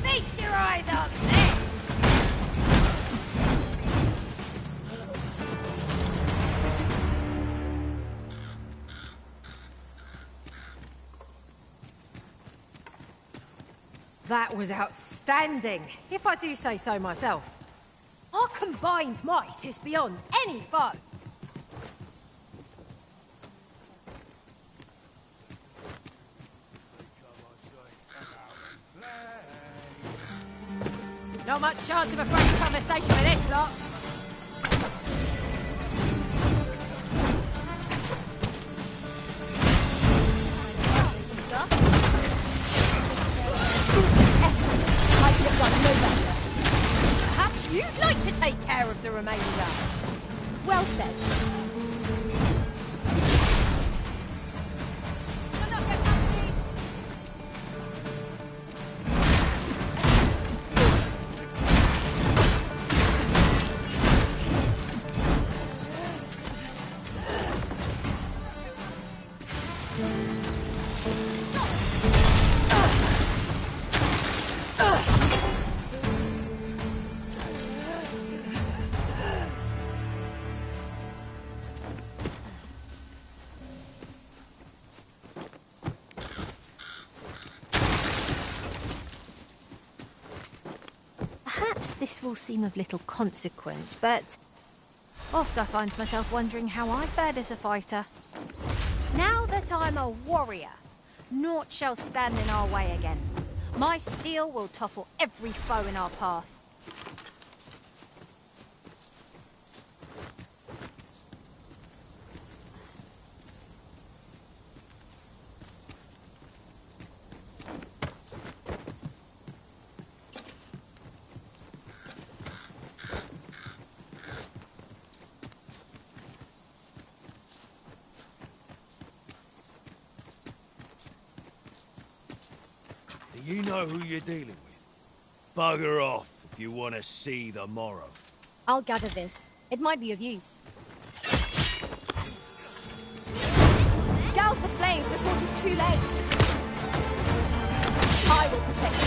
Feast your eyes on this! That was outstanding, if I do say so myself. Our combined might is beyond any foe. Not much chance of a frank conversation with this lot. Excellent. I could have done no better. Perhaps you'd like to take care of the remainder. Well said. Perhaps this will seem of little consequence, but oft I find myself wondering how I fared as a fighter. Now that I'm a warrior, naught shall stand in our way again. My steel will topple every foe in our path. You know who you're dealing with. Bugger off if you want to see the morrow. I'll gather this. It might be of use. Douse the flames before it is too late. I will protect you.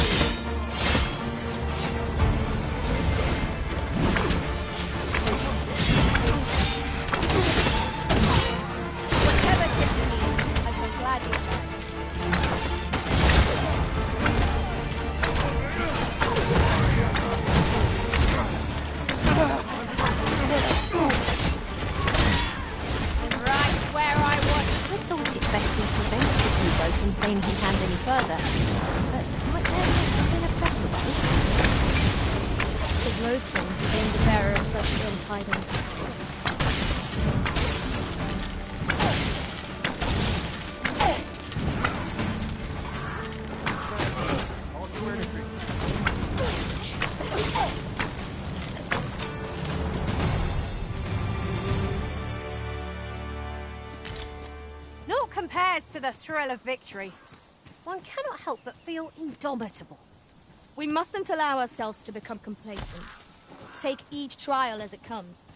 Whatever tip you need, I shall gladly try. From staining his hand any further. But might there be something a better way? It's loathsome being the bearer of such ill tidings. Naught compares to the thrill of victory. One cannot help but feel indomitable. We mustn't allow ourselves to become complacent. Take each trial as it comes.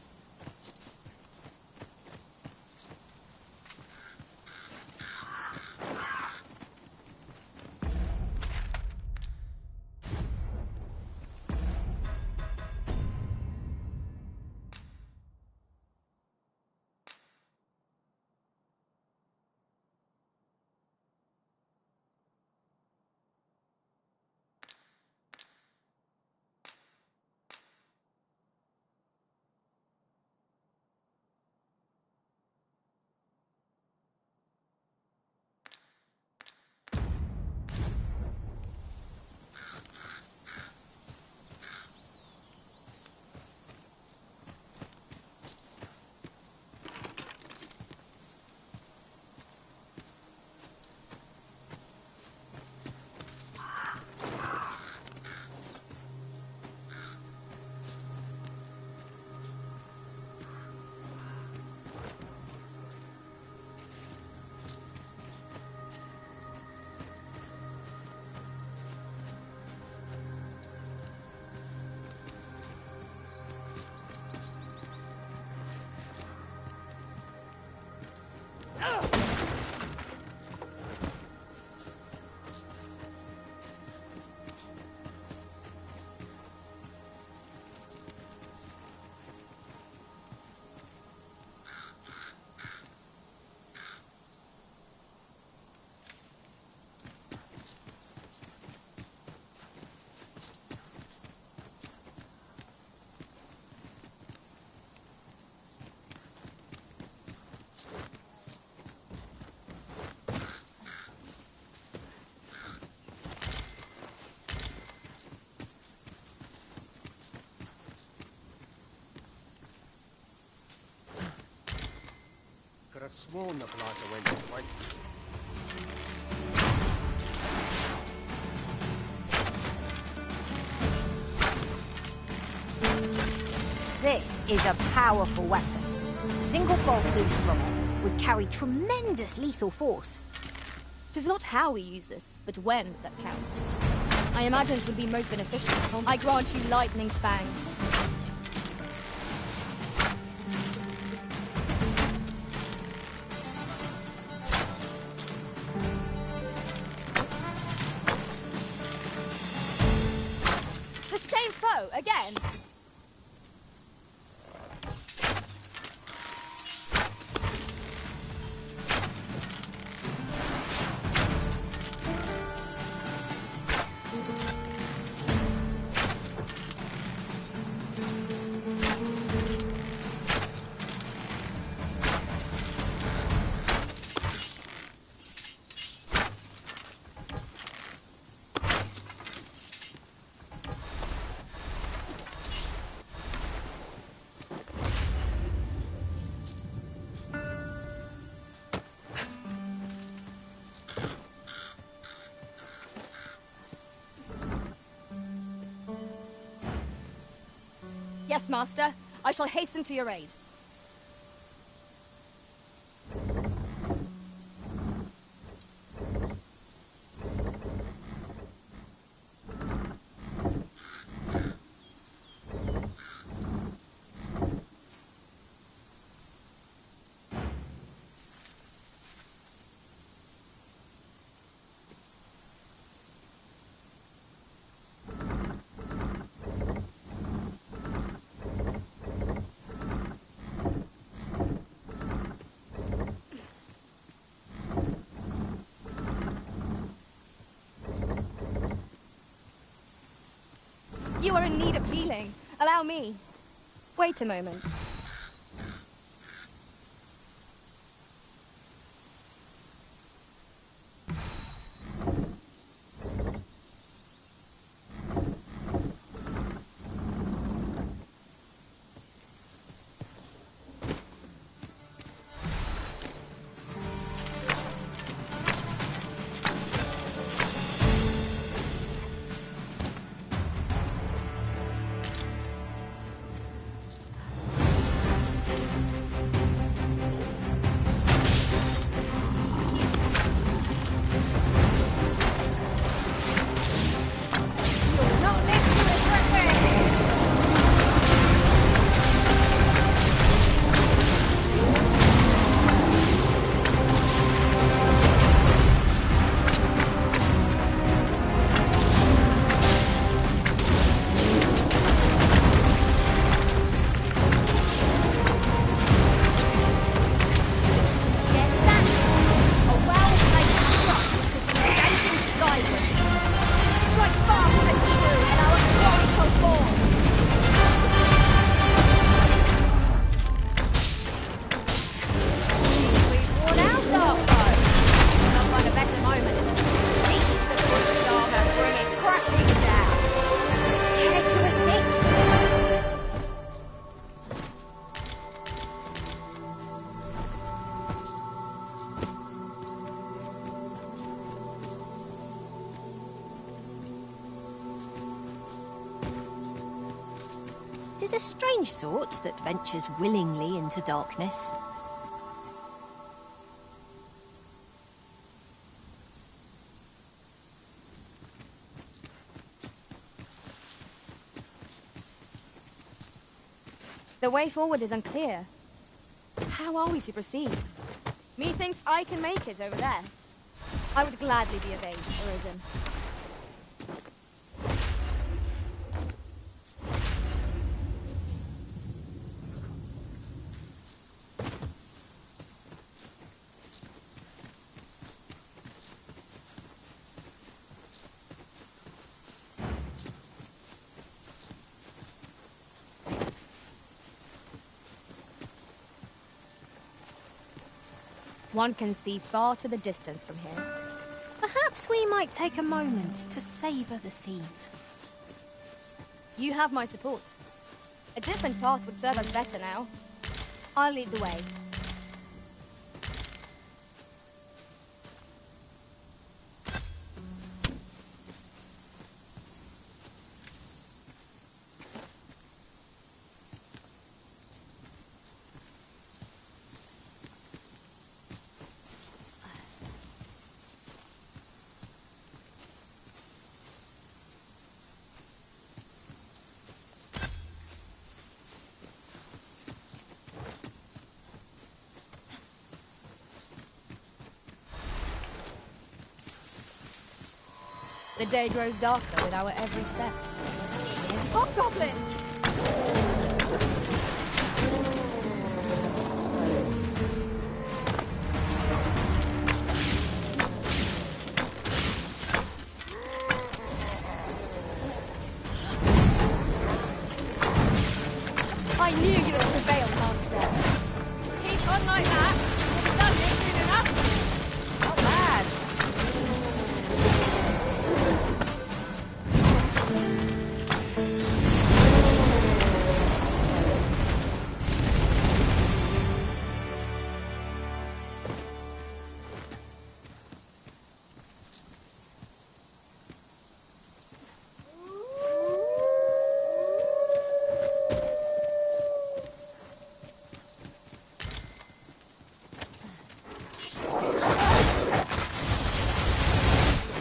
could have sworn the blighter went this way. This is a powerful weapon. A single bolt loose from it would carry tremendous lethal force. It is not how we use this, but when that counts. I imagine it would be most beneficial. I grant you lightning fangs. The same foe again. Yes, Master. I shall hasten to your aid. You are in need of healing. Allow me. Wait a moment. It is a strange sort that ventures willingly into darkness. The way forward is unclear. How are we to proceed? Methinks I can make it over there. I would gladly be of aid, Arisen. One can see far to the distance from here. Perhaps we might take a moment to savor the scene. You have my support. A different path would serve us better now. I'll lead the way. The day grows darker with our every step. Hobgoblin! I knew you would prevail, Master. Keep on like that. We've done this soon enough. Not bad.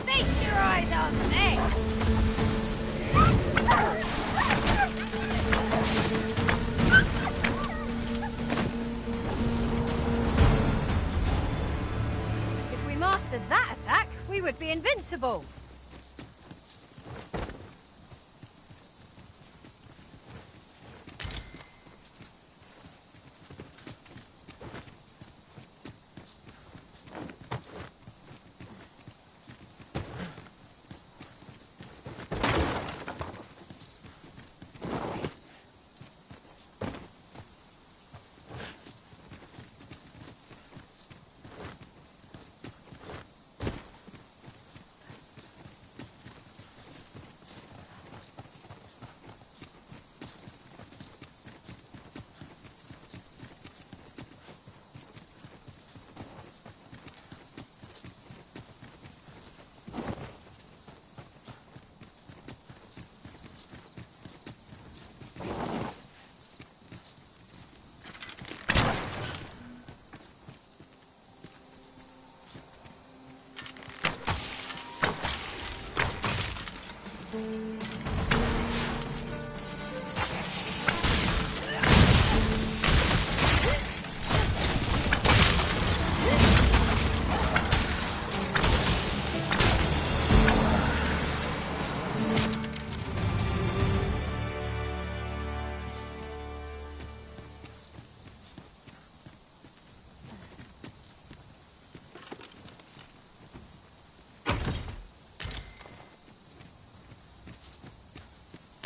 Feast your eyes on this. If we mastered that attack, we would be invincible.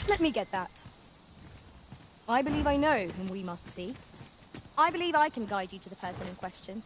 Let me get that. I believe I know whom we must see. I believe I can guide you to the person in question.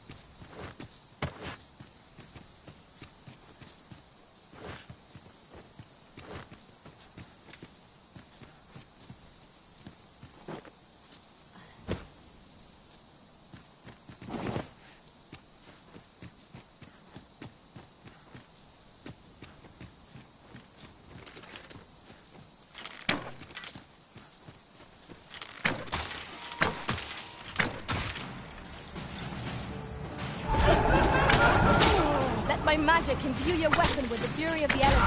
My magic imbue your weapon with the fury of the elements.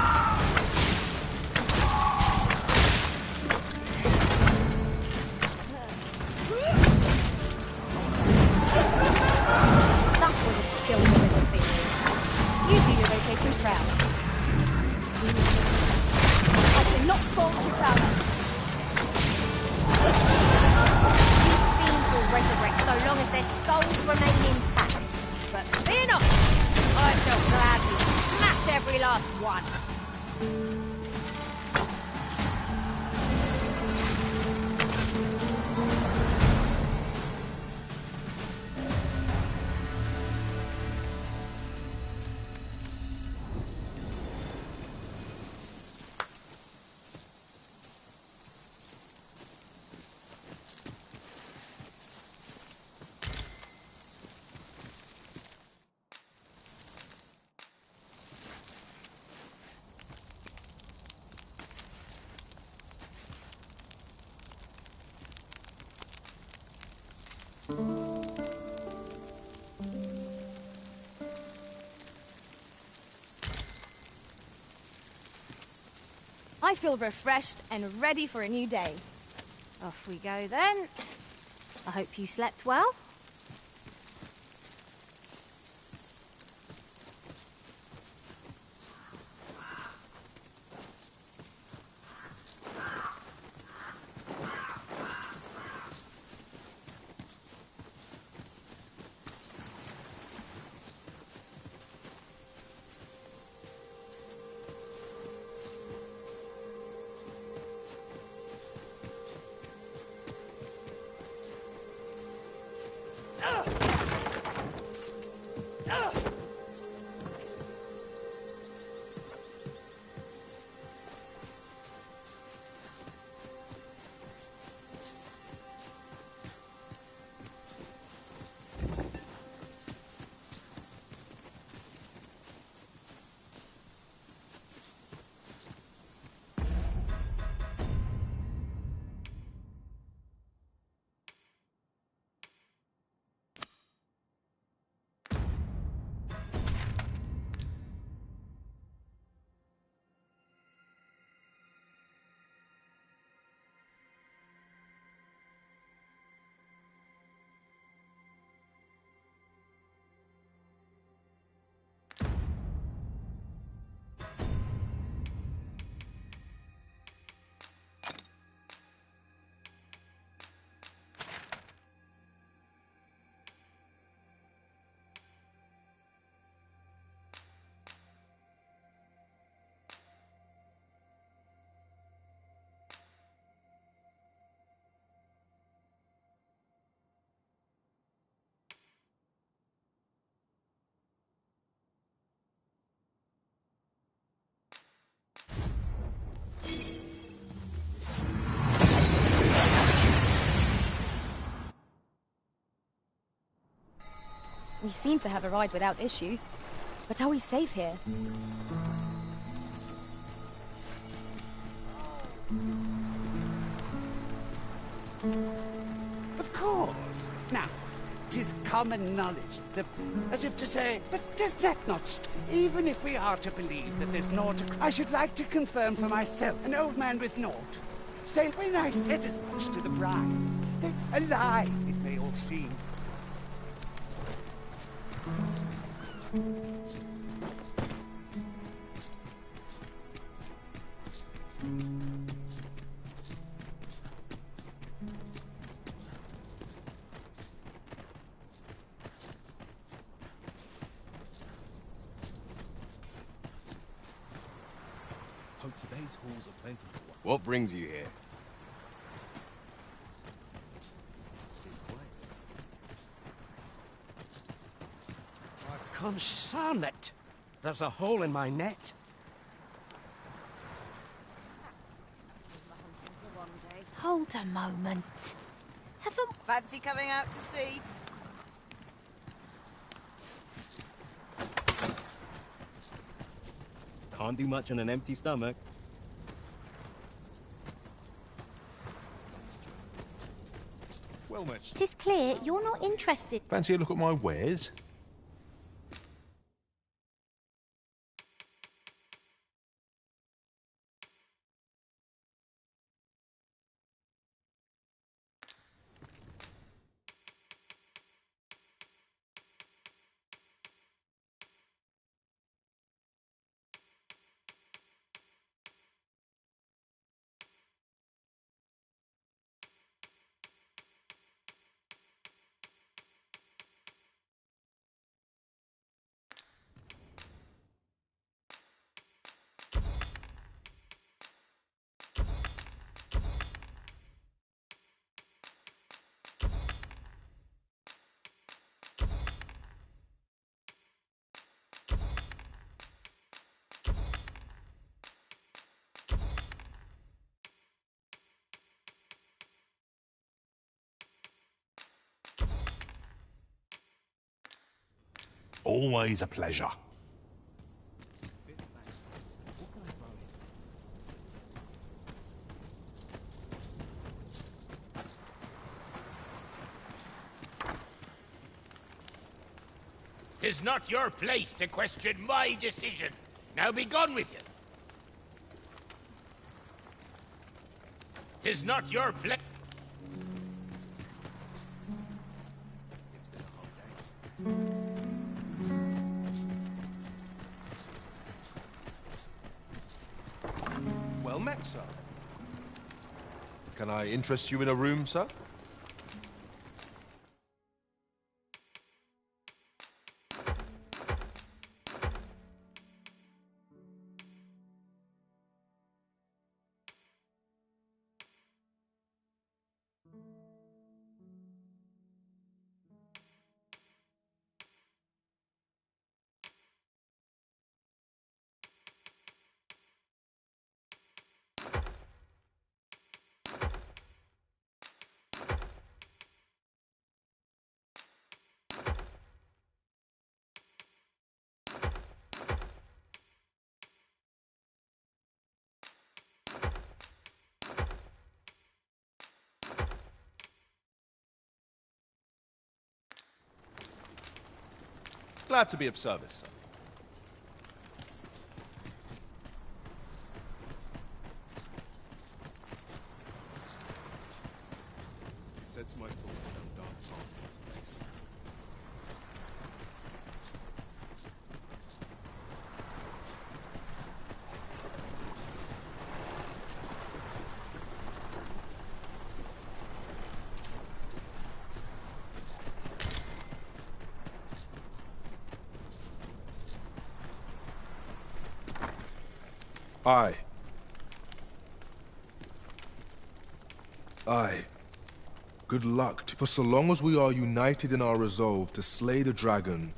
That was a skillful bit of thinking. You do your vocation proud. I cannot fall too proud of. These fiends will resurrect so long as their skulls remain intact. But fear not! I shall gladly smash every last one. I feel refreshed and ready for a new day. Off we go then. I hope you slept well. We seem to have arrived without issue. But are we safe here? Of course. Now, 'tis common knowledge that, as if to say, but does that not even if we are to believe that there's naught I should like to confirm for myself, an old man with naught, say when I said as much to the bride, that a lie it may all seem. Hope today's halls are plentiful. What brings you here? Concern it! There's a hole in my net. Hold a moment. Fancy coming out to sea? Can't do much on an empty stomach. Well met. Tis clear you're not interested. Fancy a look at my wares? Always a pleasure. 'Tis not your place to question my decision. Now be gone with you. 'Tis not your place. Well met, sir. Can I interest you in a room, sir? Glad to be of service, sir. It sets my thoughts down dark paths, this place. Aye. Aye. Good luck, for so long as we are united in our resolve to slay the dragon,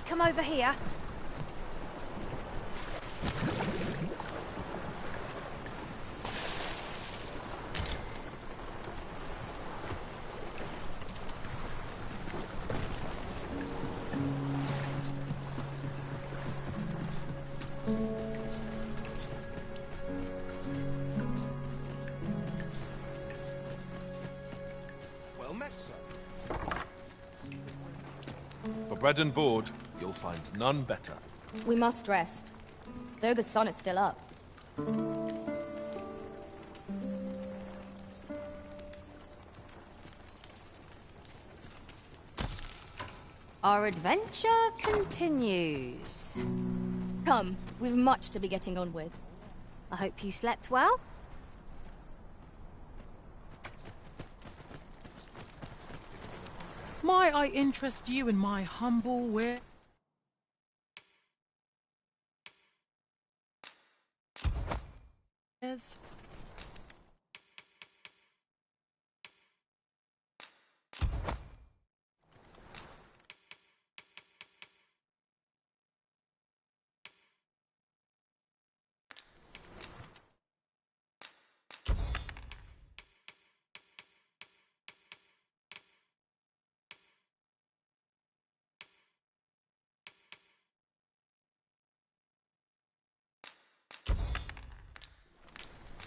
come over here. Well met, sir. For bread and board, you'll find none better. We must rest, though the sun is still up. Our adventure continues. Come, we've much to be getting on with. I hope you slept well. Might I interest you in my humble wares?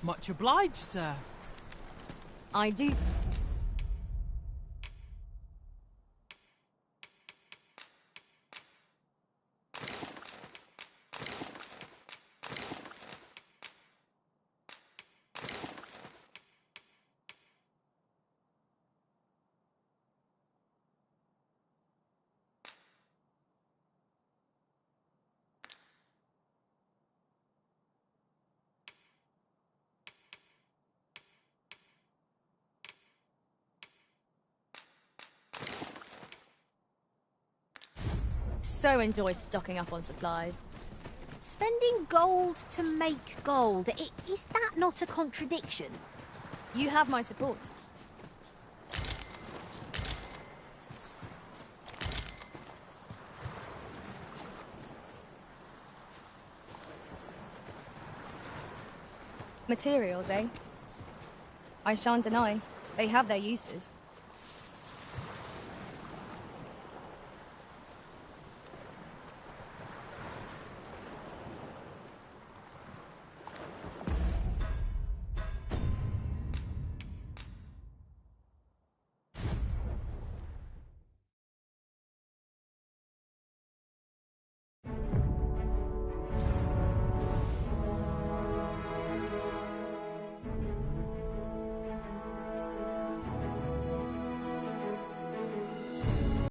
Much obliged, sir. I do. So enjoy stocking up on supplies. Spending gold to make gold, is that not a contradiction? You have my support. Materials, eh? I shan't deny. They have their uses.